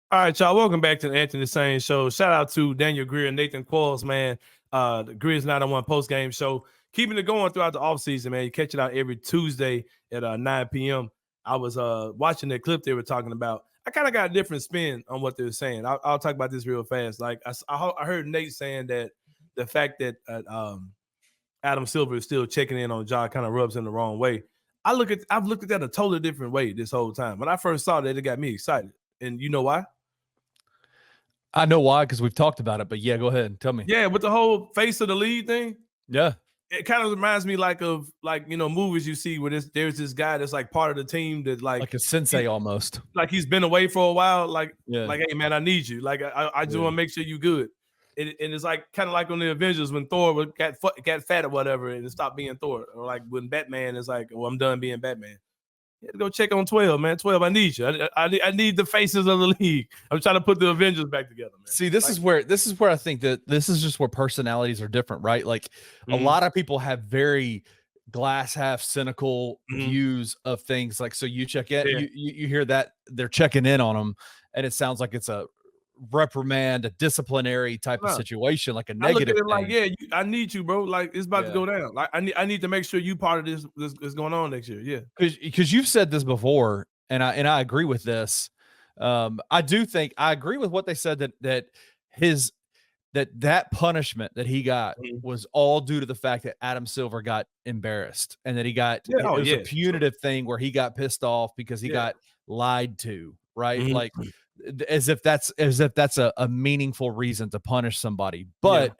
All right, y'all. Welcome back to the Anthony Sain Show. Shout out to Daniel Greer and Nathan Qualls, man. The Grizz 901 post-game show. Keeping it going throughout the offseason, man. You catch it out every Tuesday at 9 p.m. I was watching that clip they were talking about. I kind of got a different spin on what they were saying. I'll talk about this real fast. Like I heard Nate saying that the fact that Adam Silver is still checking in on Ja kind of rubs him the wrong way. I've looked at that a totally different way this whole time. When I first saw that, it got me excited. And you know why? I know why, because we've talked about it, but yeah, go ahead and tell me. Yeah, with the whole face of the league thing. Yeah. It kind of reminds me of movies you see where there's this guy that's like part of the team that like a sensei almost. Like he's been away for a while. Like, yeah. Hey man, I need you. Like I just want to make sure you good. And it's like kind of like on the Avengers when Thor got fat or whatever and stopped being Thor. Or like when Batman is like, well, I'm done being Batman. You go check on 12, man. 12, I need you. I need the faces of the league. I'm trying to put the Avengers back together, man. See, this is where I think that this is just where personalities are different, right? Like a lot of people have very glass half cynical views of things. Like, so you check in, you hear that they're checking in on them, and it sounds like it's a reprimand, a disciplinary type of situation, like a negative thing. Like, I need you, bro. Like it's about to go down. Like I need to make sure you part of this is going on next year. Yeah, because you've said this before, and I agree with this. I do think I agree with what they said that punishment that he got was all due to the fact that Adam Silver got embarrassed and that he got it was a punitive thing where he got pissed off because he got lied to, right? Like as if that's a meaningful reason to punish somebody. But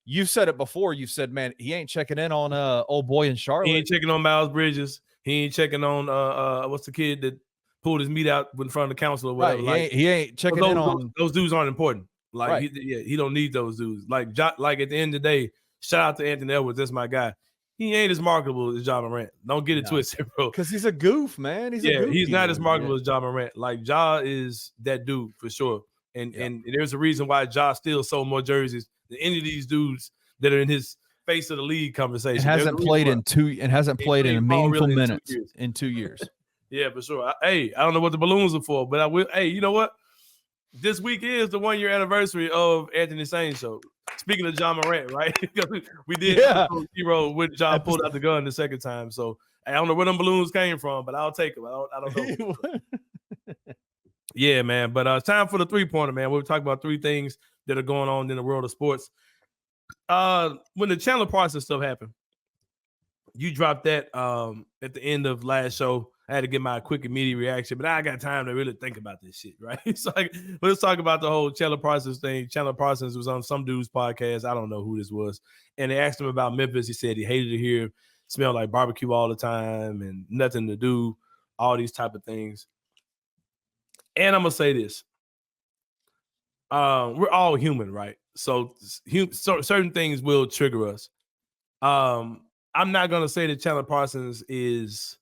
you've said it before. You've said, man, he ain't checking in on old boy in Charlotte. He ain't checking on Miles Bridges. He ain't checking on what's the kid that pulled his meat out in front of the council or whatever. Right. He ain't checking in on those dudes aren't important. Like he don't need those dudes. Like at the end of the day, shout out to Anthony Edwards. That's my guy. He ain't as marketable as Ja Morant. Don't get it twisted, bro. Because he's a goof, man. He's not as marketable as Ja Morant. Like Ja is that dude for sure. And there's a reason why Ja still sold more jerseys than any of these dudes that are in his face of the league conversation. It hasn't played in a meaningful minutes in 2 years. Yeah, for sure. I don't know what the balloons are for, but I will. Hey, you know what? This week is the 1 year anniversary of Anthony Sain show. Speaking of John Morant, right? We did zero with John pulled out the gun the second time. So I don't know where them balloons came from, but I'll take them. I don't know. Yeah, man. But it's time for the 3-pointer, man. We'll talk about 3 things that are going on in the world of sports. When the Chandler Parsons stuff happened, you dropped that at the end of last show. I had to get my quick, immediate reaction, but I got time to really think about this shit, right? So let's talk about the whole Chandler Parsons thing. Chandler Parsons was on some dude's podcast. I don't know who this was. And they asked him about Memphis. He said he hated it here, smelled like barbecue all the time and nothing to do, all these type of things. And I'm going to say this. We're all human, right? So certain things will trigger us. I'm not going to say that Chandler Parsons is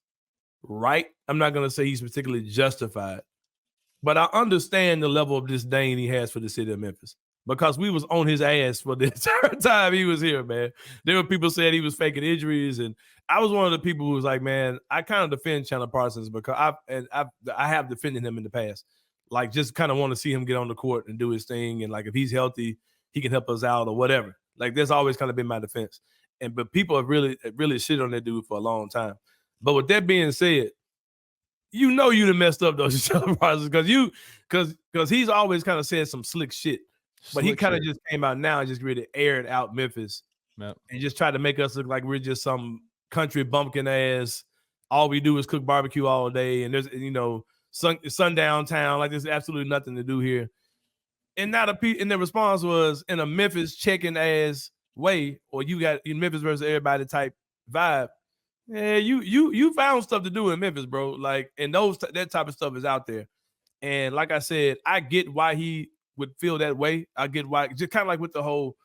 right. I'm not going to say he's particularly justified, but I understand the level of disdain he has for the city of Memphis because we was on his ass for the entire time he was here, man. There were people saying he was faking injuries, and I was one of the people who was like, man, I kind of defend Chandler Parsons because I have defended him in the past. Like, just kind of want to see him get on the court and do his thing, and like if he's healthy, he can help us out or whatever. Like, that's always kind of been my defense. But people have really shit on that dude for a long time. But with that being said, you done messed up those Chandler Parsons because he's always kind of said some slick shit. But he kind of just came out now and just really aired out Memphis and just tried to make us look like we're just some country bumpkin ass. All we do is cook barbecue all day, and there's sundown town, like there's absolutely nothing to do here. And now the response was in a Memphis checking ass way, or you got in Memphis versus everybody type vibe. Yeah, you found stuff to do in Memphis, bro. Like, and that type of stuff is out there. And like I said, I get why he would feel that way. I get why, just kind of like with the whole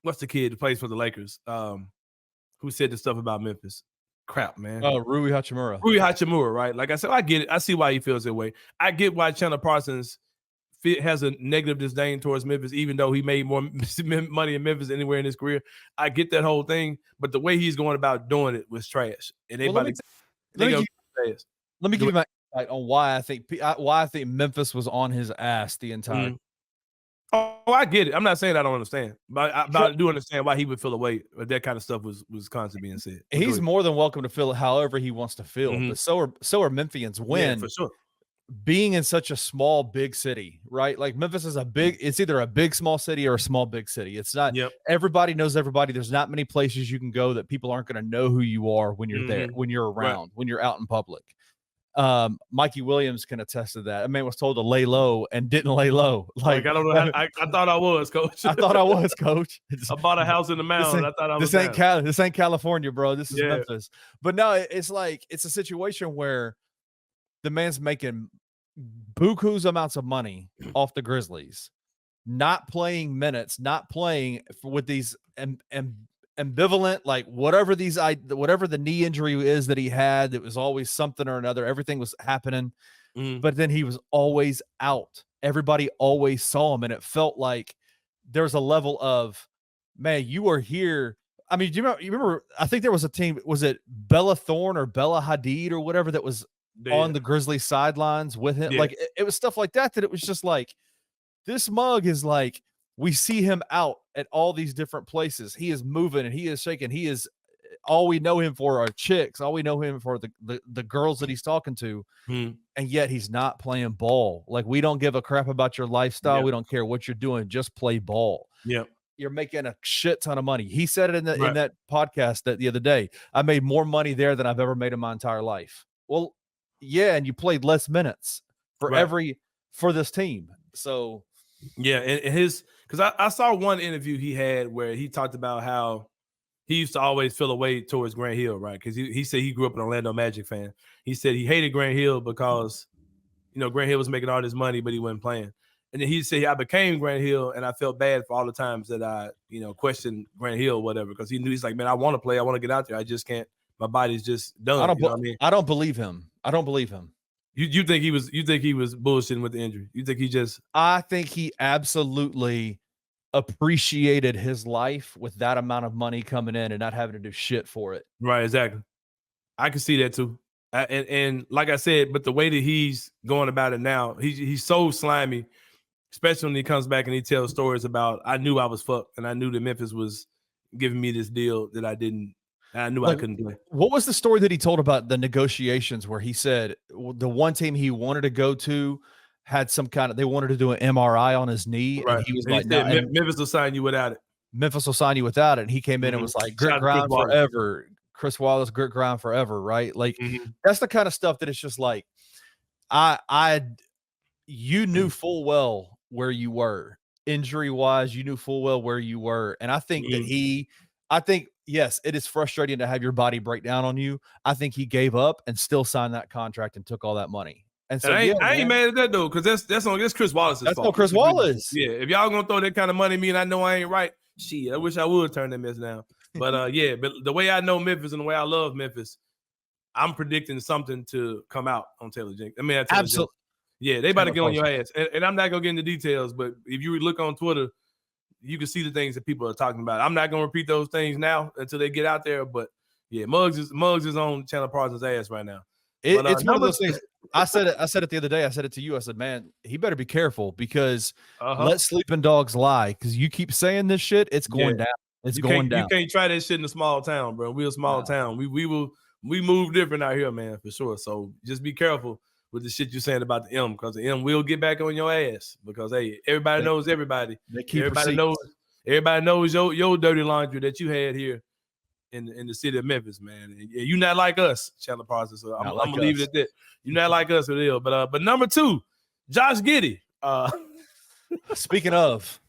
what's the kid who plays for the Lakers? Who said the stuff about Memphis? Crap, man. Oh, Rui Hachimura. Rui Hachimura, right? Like I said, I get it. I see why he feels that way. I get why Chandler Parsons has a negative disdain towards Memphis, even though he made more money in Memphis anywhere in his career. I get that whole thing, but the way he's going about doing it was trash. And let me give you my insight on why I think Memphis was on his ass the entire. Oh, I get it. I'm not saying I don't understand, but I do understand why he would feel away. But that kind of stuff was constantly being said. He's more than welcome to feel it however he wants to feel. But so are Memphians when for sure. Being in such a small, big city, right? Like Memphis is it's either a big, small city or a small, big city. It's not everybody knows everybody. There's not many places you can go that people aren't going to know who you are when you're there, when you're around, when you're out in public. Mikey Williams can attest to that. A man was told to lay low and didn't lay low. Like I don't know. I thought I was, coach. I thought I was, coach. I bought a house in the mountains. I thought I was. This ain't California, bro. This is Memphis. But no, it's like it's a situation where the man's making buku's amounts of money off the Grizzlies, not playing minutes, not playing with these ambivalent, like whatever the knee injury is that he had, it was always something or another. Everything was happening, but then he was always out. Everybody always saw him, and it felt like there was a level of, man, you are here. I mean, do you remember? I think there was a team. Was it Bella Thorne or Bella Hadid or whatever that was on the Grizzlies sidelines with him? Like it was stuff like that. That it was just like, this mug is like, we see him out at all these different places. He is moving and he is shaking. He is, all we know him for are chicks. All we know him for the girls that he's talking to. And yet he's not playing ball. Like, we don't give a crap about your lifestyle. We don't care what you're doing. Just play ball. You're making a shit ton of money. He said it in that podcast that the other day. I made more money there than I've ever made in my entire life. Well, yeah, and you played less minutes for for this team. So and his, because I saw one interview he had where he talked about how he used to always feel a way towards Grant Hill, right? Because he said he grew up an Orlando Magic fan. He said he hated Grant Hill because, you know, Grant Hill was making all this money, but he wasn't playing. And then he said, I became Grant Hill, and I felt bad for all the times that I, you know, questioned Grant Hill or whatever, because he knew, he's like, man, I want to play. I want to get out there. I just can't. My body's just done. I don't believe him. I don't believe him. You think he was bullshitting with the injury? You think he just? I think he absolutely appreciated his life with that amount of money coming in and not having to do shit for it. Right, exactly. I can see that too. And like I said, but the way that he's going about it now, he's so slimy, especially when he comes back and he tells stories about, I knew I was fucked and I knew that Memphis was giving me this deal that I didn't. I knew I couldn't play. What was the story that he told about the negotiations where he said the one team he wanted to go to had some kind of, they wanted to do an MRI on his knee. Right. And he was and like, he said, Memphis will sign you without it. Memphis will sign you without it. And he came in and was like, grit grind forever. Chris Wallace, grit grind forever. Right. Like that's the kind of stuff that it's just like, you knew full well where you were injury wise. You knew full well where you were. And I think that yes, it is frustrating to have your body break down on you. I think he gave up and still signed that contract and took all that money. And so I ain't mad at that though, because that's Chris Wallace's fault. That's no Chris Wallace. Yeah, if y'all gonna throw that kind of money at me and I know I ain't right, shit, I wish I would turn that mess down. But but the way I know Memphis and the way I love Memphis, I'm predicting something to come out on Taylor Jenkins. I mean, absolutely. Yeah, they about to get on your ass, and I'm not gonna get into details, but if you look on Twitter, you can see the things that people are talking about. I'm not gonna repeat those things now until they get out there. But yeah, Muggs is on Chandler Parsons' ass right now. It's one of those things. I said it the other day. I said it to you. I said, man, he better be careful because let sleeping dogs lie. Because you keep saying this shit, it's going down. It's going down. You can't try that shit in a small town, bro. We're a small town. We move different out here, man, for sure. So just be careful with the shit you're saying about the M, because the M will get back on your ass. Because hey, everybody knows everybody. Everybody knows your dirty laundry that you had here in the city of Memphis, man. And you're not like us, Chandler Parsons. So I'm gonna leave it at that. You're not like us, Adil. But number 2, Josh Giddey. Speaking of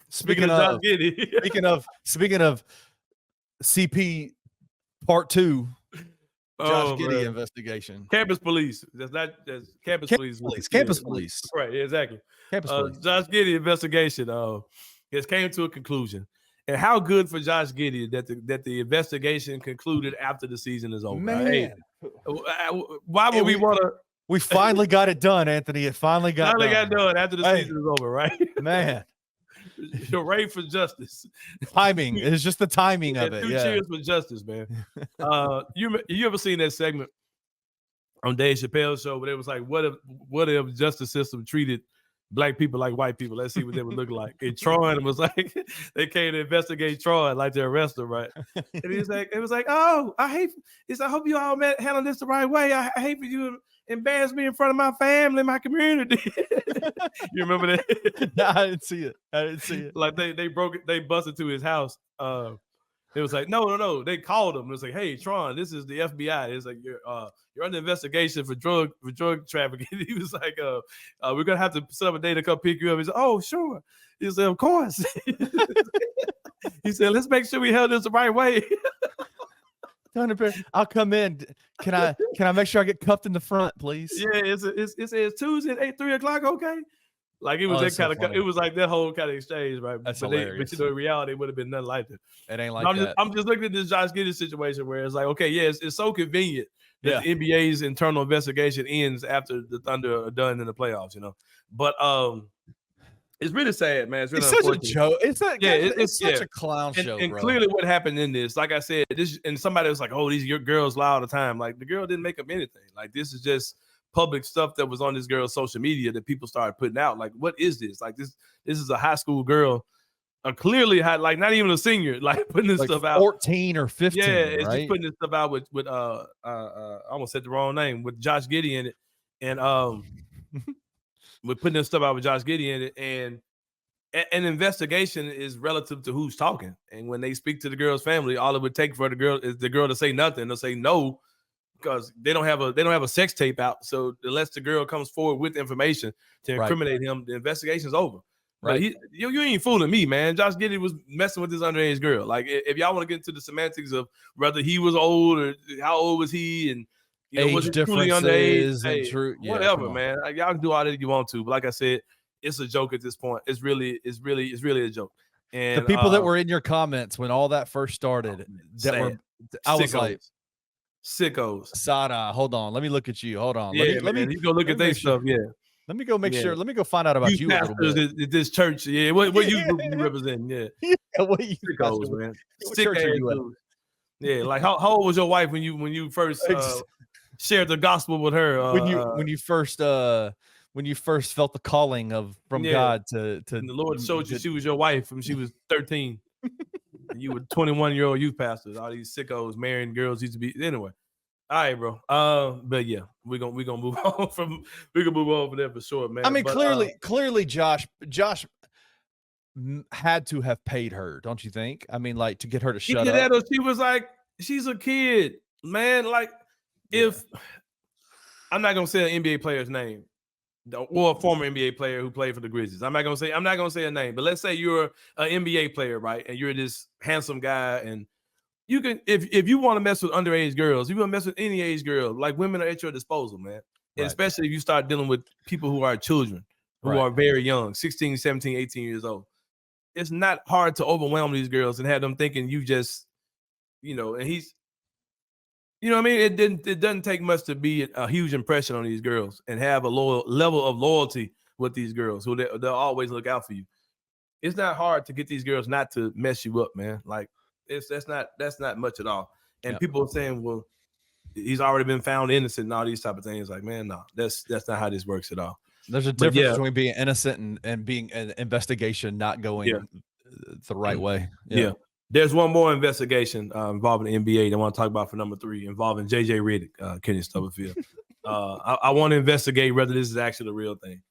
Josh Giddey. speaking of CP Part 2. Josh Giddey investigation. Campus police. That's campus police. Campus police. Right, exactly. Campus police. Josh Giddey investigation has came to a conclusion. And how good for Josh Giddey that the investigation concluded after the season is over. Man. Hey, why would we want to? We finally got it done, Anthony. It finally got done after the season is over, right? Man. You're ready for justice. Timing. It's just the timing of it. Cheers for justice, man. You ever seen that segment on Dave Chappelle's show where it was like, what if justice system treated black people like white people? Let's see what they would look like. And Troy was like, they came to investigate Troy like to arrest him, right? And it was like, oh, I hope you all handle this the right way. I hate for you to embarrass me in front of my family, my community. You remember that? No, I didn't see it. Like they broke it, they busted to his house. It was like, no. They called him. It was like, hey, Tron, this is the FBI. It's like you're under investigation for drug trafficking. He was like, we're gonna have to set up a day to come pick you up. He said, oh, sure. He said, of course. He said, let's make sure we held this the right way. I'll come in. Can I make sure I get cuffed in the front, please? Yeah, it's Tuesday at 3:00. Okay. Like it was that kind of, it was like that whole kind of exchange, right? That's but hilarious. in reality, it would have been nothing like that. It ain't like that. I'm just looking at this Josh Giddey situation where it's like, okay, yeah, it's so convenient that the NBA's internal investigation ends after the Thunder are done in the playoffs, But it's really sad, man. It's really such a joke. It's such a clown show, and bro. clearly what happened in this, like I said, and somebody was like, oh, these your girls lie all the time. Like the girl didn't make up anything. Like this is just public stuff that was on this girl's social media that people started putting out. Like, what is this? Like this is a high school girl, clearly like not even a senior, like putting this stuff out. 14 or 15. Yeah, it's right? just putting this stuff out with I almost said the wrong name, with Josh Giddey in it, and we're putting this stuff out with Josh Giddey in it, and an investigation is relative to who's talking. And when they speak to the girl's family, all it would take for the girl is the girl to say nothing. They'll say no, because they don't have a sex tape out. So unless the girl comes forward with information to incriminate him, the investigation's over. Right? You ain't fooling me, man. Josh Giddey was messing with this underage girl. Like, if y'all want to get into the semantics of whether he was old or how old was he, and was he truly underage, whatever, man. Like, y'all can do all that you want to, but like I said, it's a joke at this point. It's really a joke. And the people that were in your comments when all that first started, I was like, sickos. Sada, hold on. Let me look at you. Hold on. Yeah, let me go look at their stuff. Yeah. Let me go make sure. Let me go find out about you a little bit. At this church. Yeah. What you represent? Yeah. What you sickos, man. What church are you at? Yeah. Like how old was your wife when you first shared the gospel with her? When you first felt the calling from God to and the Lord showed you she was your wife when she was 13. And you were 21-year-old youth pastors. All these sickos marrying girls used to be anyway. All right, bro. But yeah, we're gonna move on from there for sure, man. I mean, clearly, Josh had to have paid her, don't you think? I mean, like to get her to shut up. That, or she was like, she's a kid, man. Like, if I'm not gonna say an NBA player's name, or a former NBA player who played for the Grizzlies. I'm not gonna say a name, but let's say you're an NBA player, right? And you're this handsome guy, and you can, if you want to mess with underage girls, you want to mess with any age girl, like women are at your disposal, man. And especially if you start dealing with people who are children, who are very young, 16, 17, 18 years old. It's not hard to overwhelm these girls and have them thinking you just, and he's, what I mean? It doesn't take much to be a huge impression on these girls and have a low level of loyalty with these girls who they'll always look out for you. It's not hard to get these girls not to mess you up, man. Like, that's not much at all. And people are saying, well, he's already been found innocent and all these type of things. Like, man, no, that's not how this works at all. There's a difference between being innocent and being an investigation not going the right way. Yeah. There's one more investigation involving the NBA that I want to talk about for number 3, involving JJ Redick, Kenny Stubblefield. I want to investigate whether this is actually the real thing.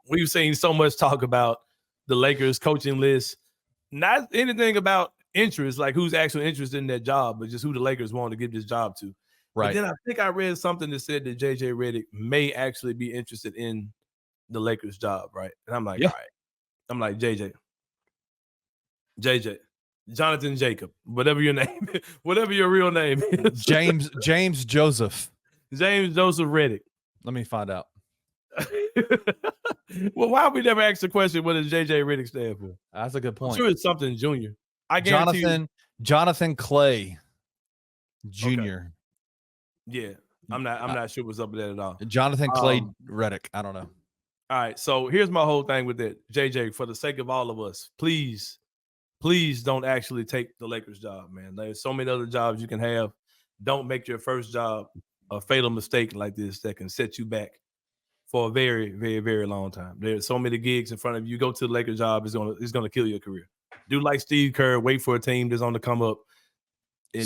We've seen so much talk about the Lakers coaching list. Not anything about interest, like who's actually interested in that job, but just who the Lakers want to give this job to. Right. But then I think I read something that said that JJ Redick may actually be interested in the Lakers job, right? And I'm like, all right. I'm like, JJ, Jonathan Jacob, whatever your name, whatever your real name is. James Joseph. James Joseph Redick. Let me find out. Well, why we never ask the question, what does JJ Redick stand for? That's a good point. I'm sure it's something junior. I guarantee Jonathan Clay Jr. Okay. Yeah. I'm not sure what's up with that at all. Jonathan Clay Redick. I don't know. All right. So here's my whole thing with that. JJ, for the sake of all of us, please don't actually take the Lakers job, man. There's so many other jobs you can have. Don't make your first job a fatal mistake like this that can set you back for a very, very, very long time. There's so many gigs in front of you. Go to the Lakers job, it's gonna kill your career. Do like Steve Kerr, wait for a team that's on the come up. And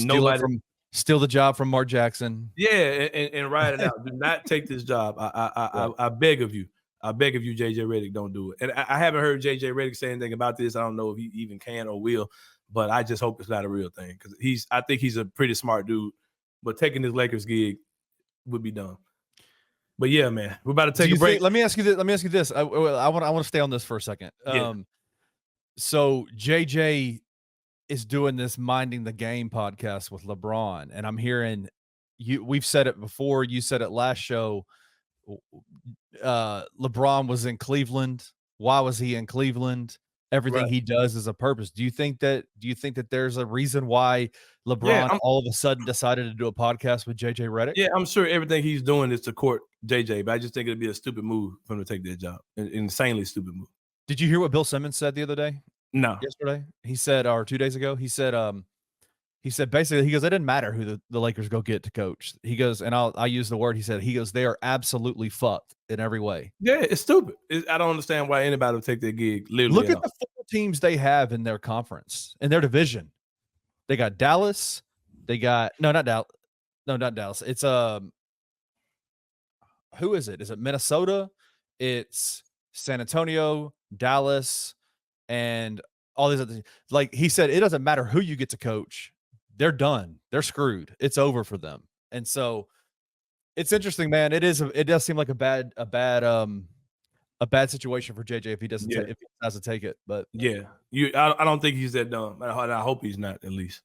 steal the job from Mark Jackson. Yeah, and ride it out. Do not take this job. I beg of you. I beg of you, JJ Redick, don't do it. And I haven't heard JJ Redick say anything about this. I don't know if he even can or will. but I just hope it's not a real thing because I think he's a pretty smart dude. But taking this Lakers gig would be dumb. But yeah, man, we're about to take a break. Let me ask you this. I want to stay on this for a second. Yeah. So JJ is doing this Minding the Game podcast with LeBron, and I'm hearing we've said it before. You said it last show. LeBron was in Cleveland. Why was he in Cleveland? Everything he does is a purpose. Do you think that there's a reason why LeBron all of a sudden decided to do a podcast with JJ Redick? Yeah, I'm sure everything he's doing is to court JJ, but I just think it'd be a stupid move for him to take that job. An insanely stupid move. Did you hear what Bill Simmons said the other day? No. Yesterday? He said, or 2 days ago, he said basically, he goes, it didn't matter who the Lakers go get to coach. He goes, and I use the word, he said, they are absolutely fucked in every way. Yeah, it's stupid. I don't understand why anybody would take that gig. Literally, look at the 4 teams they have in their conference, in their division. They got Dallas. They got not Dallas. It's who is it? Is it Minnesota? It's San Antonio, Dallas, and all these other things. Like he said, it doesn't matter who you get to coach. They're done. They're screwed. It's over for them. And so it's interesting, man. It does seem like a bad situation for JJ if he doesn't if he has to take it. But yeah, I don't think he's that dumb. I hope he's not, at least.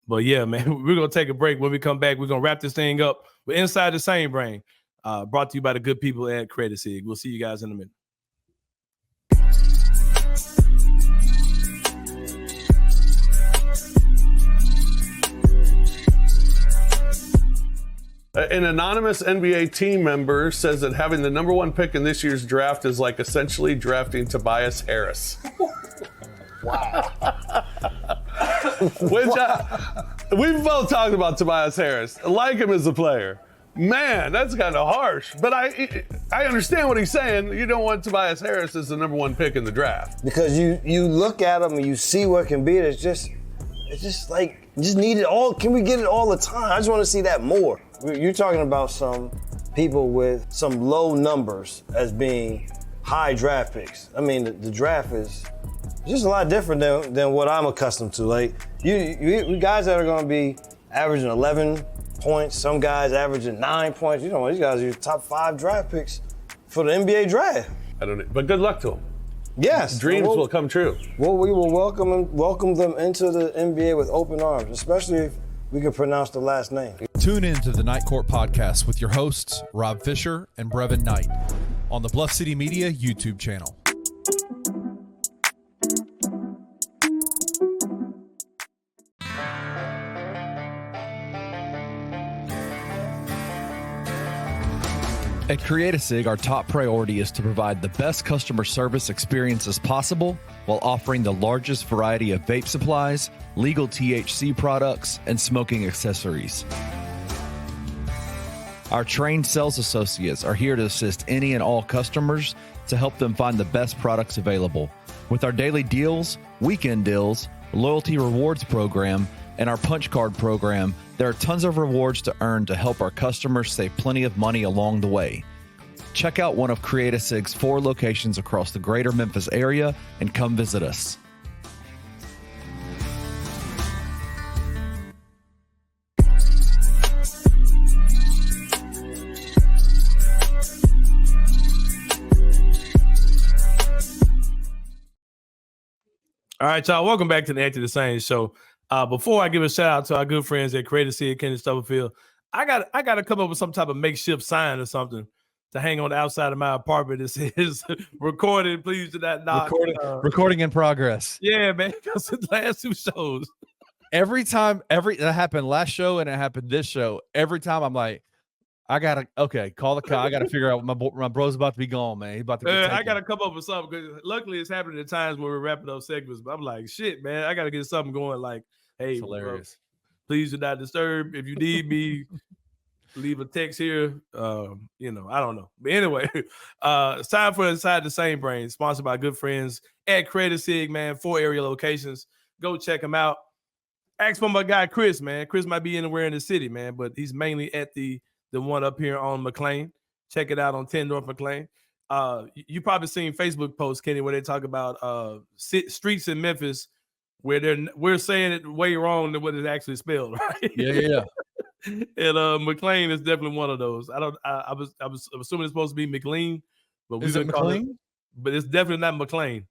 But yeah, man, we're gonna take a break. When we come back, we're gonna wrap this thing up. We're Inside the Sain Brain, brought to you by the good people at Create A Cig. We'll see you guys in a minute. An anonymous NBA team member says that having the number 1 pick in this year's draft is like essentially drafting Tobias Harris. Wow. Which we've both talked about Tobias Harris. I like him as a player. Man, that's kind of harsh. But I understand what he's saying. You don't want Tobias Harris as the number 1 pick in the draft. Because you look at him and you see what can be. It's just like, just need it all. Can we get it all the time? I just want to see that more. You're talking about some people with some low numbers as being high draft picks. I mean, the draft is just a lot different than what I'm accustomed to. Like, you guys that are going to be averaging 11 points, some guys averaging 9 points. You know, these guys are your top 5 draft picks for the NBA draft. I don't know, but good luck to them. Yes. Dreams will come true. Well, we will welcome them into the NBA with open arms, especially if we can pronounce the last name. Tune in to the Night Court podcast with your hosts, Rob Fisher and Brevin Knight, on the Bluff City Media YouTube channel. At Create A Cig, our top priority is to provide the best customer service experiences possible while offering the largest variety of vape supplies, legal THC products, and smoking accessories. Our trained sales associates are here to assist any and all customers to help them find the best products available. With our daily deals, weekend deals, loyalty rewards program, and our punch card program, there are tons of rewards to earn to help our customers save plenty of money along the way. Check out one of Create A Cig's 4 locations across the greater Memphis area and come visit us. All right, y'all. Welcome back to the After the Sain show. Before I give a shout out to our good friends at Create A Cig, Kenny Stubblefield, I got to come up with some type of makeshift sign or something to hang on the outside of my apartment. It says recorded, please do not knock. Recording in progress. Yeah, man. Because the last 2 shows. Every time, that happened last show and it happened this show. Every time I'm like, call the car. I gotta figure out my bro's about to be gone, man. He's about to get I gotta come up with something because luckily it's happening at times where we're wrapping up segments. But I'm like, shit, man, I gotta get something going. Like, hey, it's hilarious. Bro, please do not disturb. If you need me, leave a text here. I don't know. But anyway, it's time for Inside the Sain Brain, sponsored by good friends at Create A Cig, man. 4 area locations. Go check them out. Ask for my guy Chris, man. Chris might be anywhere in the city, man, but he's mainly at the one up here on McLean. Check it out on 10 North McLean. You probably seen Facebook posts, Kenny, where they talk about streets in Memphis where we're saying it way wrong than what it's actually spelled, right? Yeah. And McLean is definitely one of those. I was assuming it's supposed to be McLean, but Is it McLean? But it's definitely not McLean.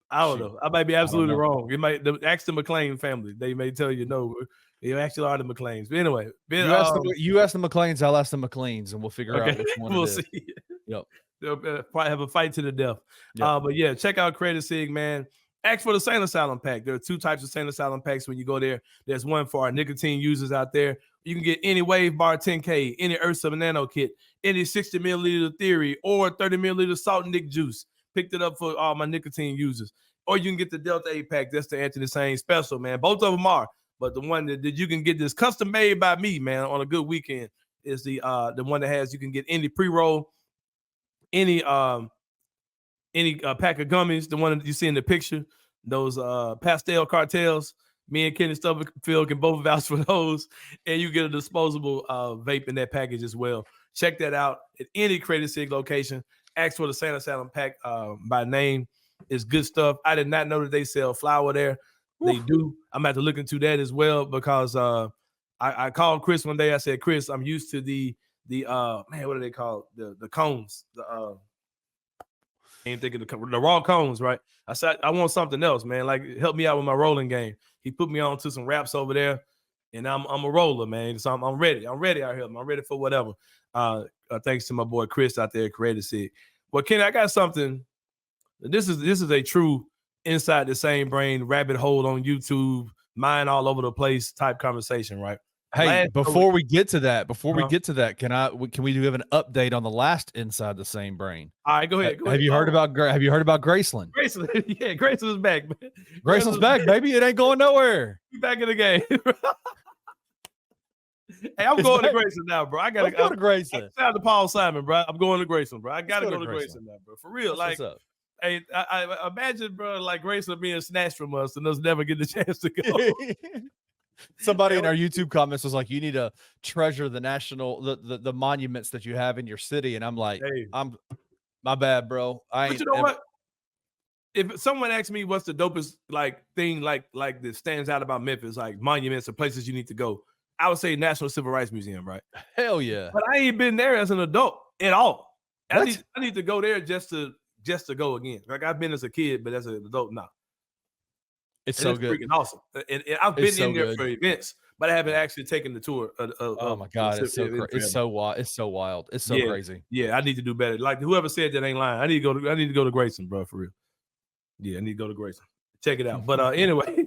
I don't know. I might be absolutely wrong. It might ask the McLean family. They may tell you no. You actually are the McLeans. But anyway, you ask the McLeans, I'll ask the McLeans, and we'll figure out which one we'll it is. see. Yep. They'll probably have a fight to the death. Yep. But yeah, check out Create A Cig, man. Ask for the Sain Asylum pack. There are 2 types of Sain Asylum packs when you go there. There's one for our nicotine users out there. You can get any Wave Bar 10K, any Ursa Nano kit, any 60 milliliter Theory, or 30 milliliter Salt and Nick juice. Picked it up for all my nicotine users. Or you can get the Delta 8 pack. That's the Anthony Sain special, man. Both of them are. But the one that you can get this custom made by me, man, on a good weekend is the one that has, you can get any pre-roll, any pack of gummies, the one that you see in the picture, those pastel cartels. Me and Kenny Stubblefield can both vouch for those. And you get a disposable vape in that package as well. Check that out at any Create A Cig location. Ask for the Sain Asylum pack by name. It's good stuff. I did not know that they sell flour there. They do. I'm about to look into that as well because I called Chris one day. I said, Chris, I'm used to the man, what are they called? The cones. Ain't thinking the raw cones, right? I said, I want something else, man. Like, help me out with my rolling game. He put me on to some raps over there, and I'm a roller, man. So I'm ready. I'm ready out here. I'm ready for whatever. Thanks to my boy Chris out there at Create A Cig. Well, Kenny, I got something. This is a true inside the same brain rabbit hole on YouTube, mind all over the place type conversation, right? Hey, before we get to that, can we have an update on the last Inside the Same Brain? All right, go ahead. Have you heard about Graceland? Graceland, yeah, Graceland's back, man. Graceland's back, baby. It ain't going nowhere. He's back in the game. Hey, I'm going to Graceland now, bro. I gotta go to Graceland. Shout out to Paul Simon, bro. I'm going to Graceland, bro. I gotta go to Graceland now, bro. For real, That's like. Hey, I imagine, bro, like Graceland being snatched from us and us never getting the chance to go. Somebody in our YouTube comments was like, "You need to treasure the the monuments that you have in your city," and I'm like, hey. "I'm my bad, bro." But you know what? If someone asks me what's the dopest thing that stands out about Memphis, like monuments or places you need to go, I would say National Civil Rights Museum, right? Hell yeah! But I ain't been there as an adult at all. I need to go there just to go again. Like I've been as a kid, but as an adult, no. It's so good. Freaking awesome. And I've been in there for events, but I haven't actually taken the tour. Oh my God, it's so it's so wild. It's so wild. It's so crazy. Yeah, I need to do better. Like whoever said that ain't lying. I need to go to Grayson, bro, for real. Yeah, I need to go to Grayson. Check it out. But anyway,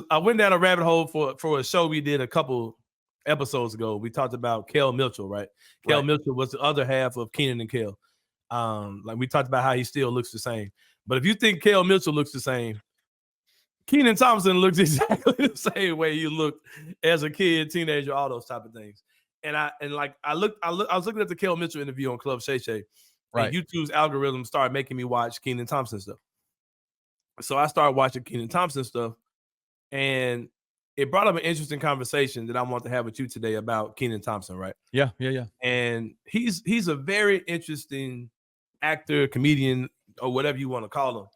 I went down a rabbit hole for a show we did a couple episodes ago. We talked about Kel Mitchell, right? Kel Mitchell was the other half of Kenan and Kel. Like we talked about how he still looks the same. But if you think Kel Mitchell looks the same, Kenan Thompson looks exactly the same way he looked as a kid, teenager, all those type of things. And I was looking at the Kel Mitchell interview on Club Shay Shay. Right. And YouTube's algorithm started making me watch Kenan Thompson stuff. So I started watching Kenan Thompson stuff, and it brought up an interesting conversation that I want to have with you today about Kenan Thompson, right? Yeah. And he's a very interesting actor, comedian, or whatever you want to call him,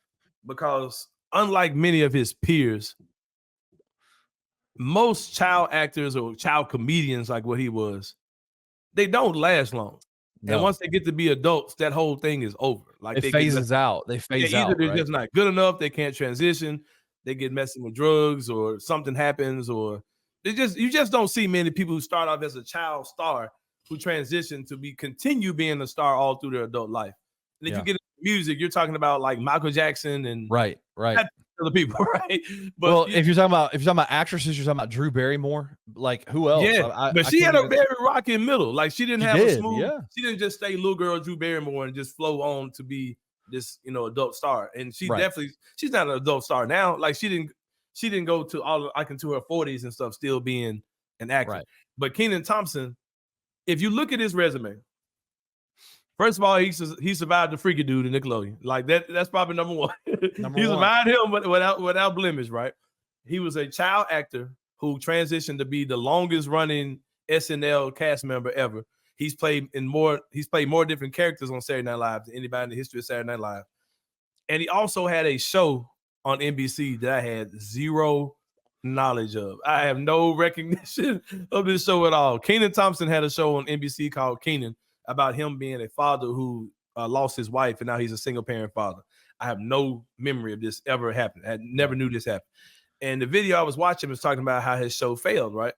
because unlike many of his peers, most child actors or child comedians like what he was, they don't last long. No. And once they get to be adults, that whole thing is over. Like it phases out. They phase out. Either they're just not good enough, they can't transition, they get messing with drugs, or something happens, or you just don't see many people who start off as a child star who transition to continue being a star all through their adult life. And if you get into music, you're talking about like Michael Jackson and right. Other people, right? But well, if you're talking about actresses, you're talking about Drew Barrymore. Like who else? Yeah, but she had a very rocky middle. Like she didn't have a smooth. She didn't just stay little girl Drew Barrymore and just flow on to be this adult star. And she definitely, she's not an adult star now. Like she didn't go to into her 40s and stuff still being an actor. Right. But Kenan Thompson, if you look at his resume, first of all, he survived the freaky dude in Nickelodeon. Like that's probably number one. He survived him, but without blemish, right? He was a child actor who transitioned to be the longest running SNL cast member ever. He's played more different characters on Saturday Night Live than anybody in the history of Saturday Night Live. And he also had a show on NBC that I had zero knowledge of. I have no recognition of this show at all. Kenan Thompson had a show on NBC called Kenan about him being a father who lost his wife and now he's a single parent father. I have no memory of this ever happened. I never knew this happened. And the video I was watching was talking about how his show failed, right?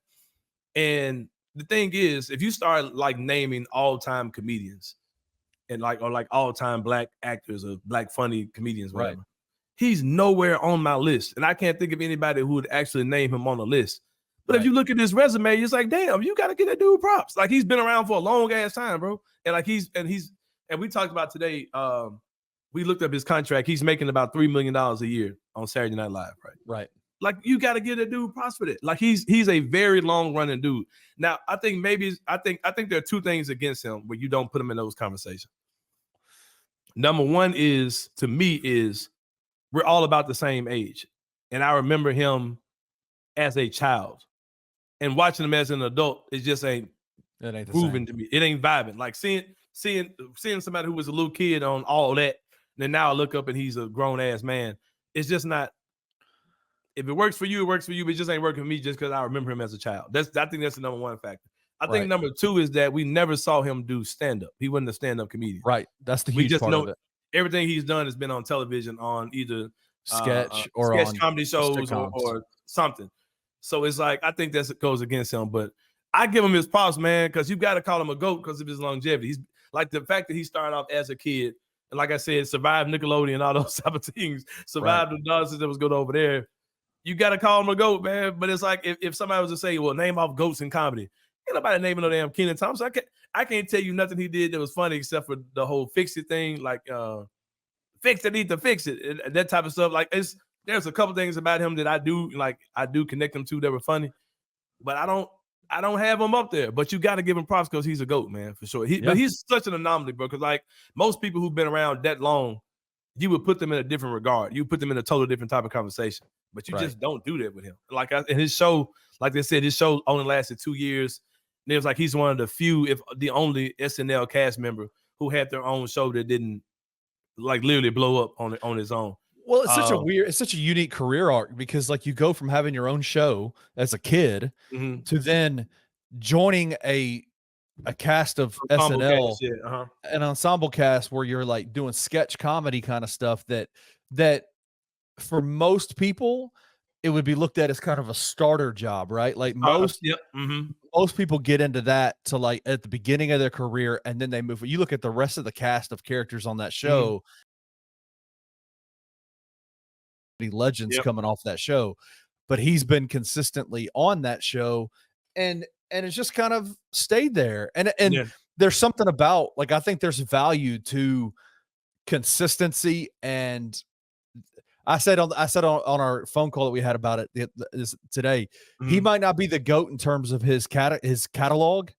And the thing is, if you start like naming all-time comedians and like all-time black actors or black funny comedians, whatever, he's nowhere on my list. And I can't think of anybody who would actually name him on the list. But if you look at his resume, it's like, damn, you got to get that dude props. Like he's been around for a long ass time, bro. And like and we talked about today, we looked up his contract. He's making about $3 million a year on Saturday Night Live, right? Right. Like you got to get a dude props for that. Like he's a very long running dude. Now I think there are two things against him where you don't put him in those conversations. Number one is, to me, is we're all about the same age, and I remember him as a child, and watching him as an adult, it just ain't moving to me. It ain't vibing. Like seeing somebody who was a little kid on all that, and then now I look up and he's a grown ass man. It's just not. If it works for you, it works for you. But it just ain't working for me just because I remember him as a child. I think that's the number one factor. I think number two is that we never saw him do stand-up. He wasn't a stand-up comedian. Right. That's the huge part of it. Everything he's done has been on television on either sketch or sketch on comedy shows or something. So it's like, I think that goes against him. But I give him his props, man, because you got to call him a GOAT because of his longevity. He's like the fact that he started off as a kid. And like I said, survived Nickelodeon, all those type of things. Survived the nonsense that was good over there. You got to call him a GOAT, man. But it's like if somebody was to say, well, name off GOATs in comedy. Ain't nobody naming no damn Kenan Thompson. I can't tell you nothing he did that was funny except for the whole fix it thing, like fix it, need to fix it, and that type of stuff. Like there's a couple things about him that I do connect him to that were funny, but I don't have him up there. But you got to give him props because he's a GOAT, man, for sure. But he's such an anomaly, bro. Because like most people who've been around that long, you would put them in a different regard. You put them in a totally different type of conversation. But you just don't do that with him. Like in his show, like they said, his show only lasted 2 years. And it was like he's one of the few, if the only SNL cast member who had their own show that didn't like literally blow up on his own. Well, it's such a unique career arc because like you go from having your own show as a kid to then joining a cast of SNL, an ensemble cast where you're like doing sketch comedy kind of stuff that for most people it would be looked at as kind of a starter job, right? Like most people get into that to like at the beginning of their career and then they move. You look at the rest of the cast of characters on that show, legends coming off that show, but he's been consistently on that show and it's just kind of stayed there. And there's something about like, I think there's value to consistency. And I said on our phone call that we had about it today, he might not be the GOAT in terms of his catalog.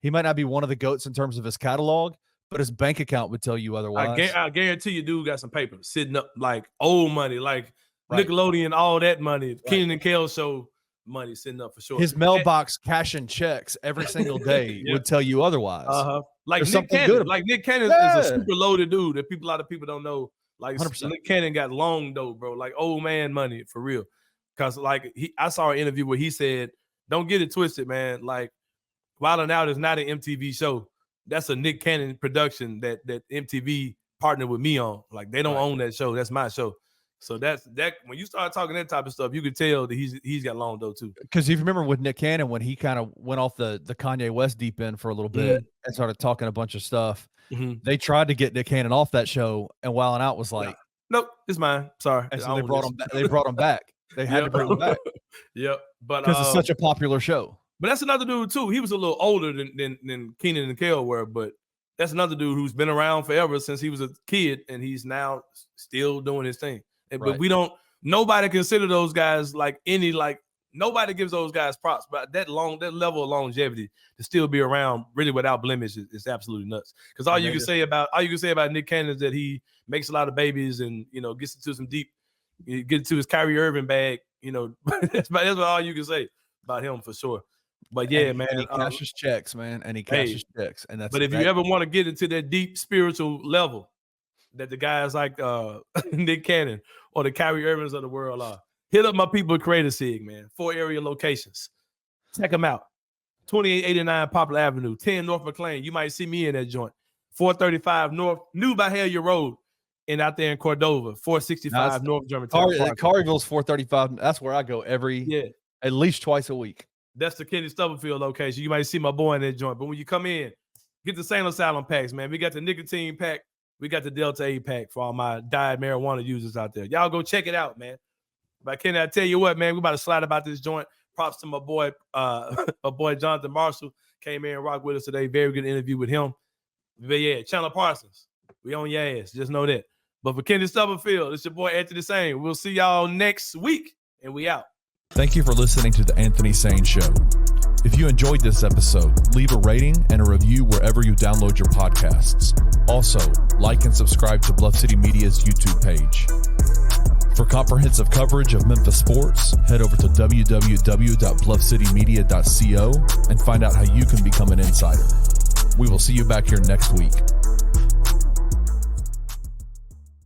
He might not be one of the GOATs in terms of his catalog, but his bank account would tell you otherwise. I guarantee you, dude got some paper sitting up, like old money, like Nickelodeon, all that money, Kenan and Kel show money sitting up for sure. His mailbox cashing checks every single day would tell you otherwise. Like Nick Cannon, Nick Cannon is a super loaded dude that a lot of people don't know. Like 100%. Nick Cannon got long though, bro. Like old man money for real. Cause like I saw an interview where he said, "Don't get it twisted, man. Like Wild 'N Out is not an MTV show. That's a Nick Cannon production that MTV partnered with me on. Like they don't own that show. That's my show." So that when you start talking that type of stuff, you can tell that he's got long though too. Because if you remember with Nick Cannon when he kind of went off the Kanye West deep end for a little bit and started talking a bunch of stuff, they tried to get Nick Cannon off that show, and Wild 'N Out was like, "Nope, it's mine. Sorry." And so they brought him back. They brought him back. They had to bring him back. But because it's such a popular show. But that's another dude too. He was a little older than Kenan and Kel were, but that's another dude who's been around forever since he was a kid, and he's now still doing his thing. But nobody consider those guys nobody gives those guys props. But that level of longevity to still be around really without blemish is absolutely nuts. Because all you can say about Nick Cannon is that he makes a lot of babies and gets into some deep, gets into his Kyrie Irving bag. That's about all you can say about him for sure. But yeah, man, and he cashes checks, man, and he cashes checks, and that's. But if you ever want to get into that deep spiritual level, that the guys like Nick Cannon or the Kyrie Irvings of the world are. Hit up my people at Create A Cig, man. 4 area locations. Check them out. 2889 Poplar Avenue, 10 North McLean. You might see me in that joint. 435 North New Bahalia Road, and out there in Cordova, 465 North Germantown. Carville's 435. That's where I go at least twice a week. That's the Kenny Stubblefield location. You might see my boy in that joint. But when you come in, get the Sain Asylum packs, man. We got the nicotine pack. We got the Delta 8 pack for all my diet marijuana users out there. Y'all go check it out, man. But Kenny, I tell you what, man, we about to slide about this joint. Props to my boy, Johnathan Marshall. Came in and rocked with us today. Very good interview with him. But yeah, Chandler Parsons. We on your ass. Just know that. But for Kenny Stubblefield, it's your boy Anthony Sain. We'll see y'all next week, and we out. Thank you for listening to the Anthony Sain Show. If you enjoyed this episode, leave a rating and a review wherever you download your podcasts. Also, like and subscribe to Bluff City Media's YouTube page. For comprehensive coverage of Memphis sports, head over to www.bluffcitymedia.co and find out how you can become an insider. We will see you back here next week.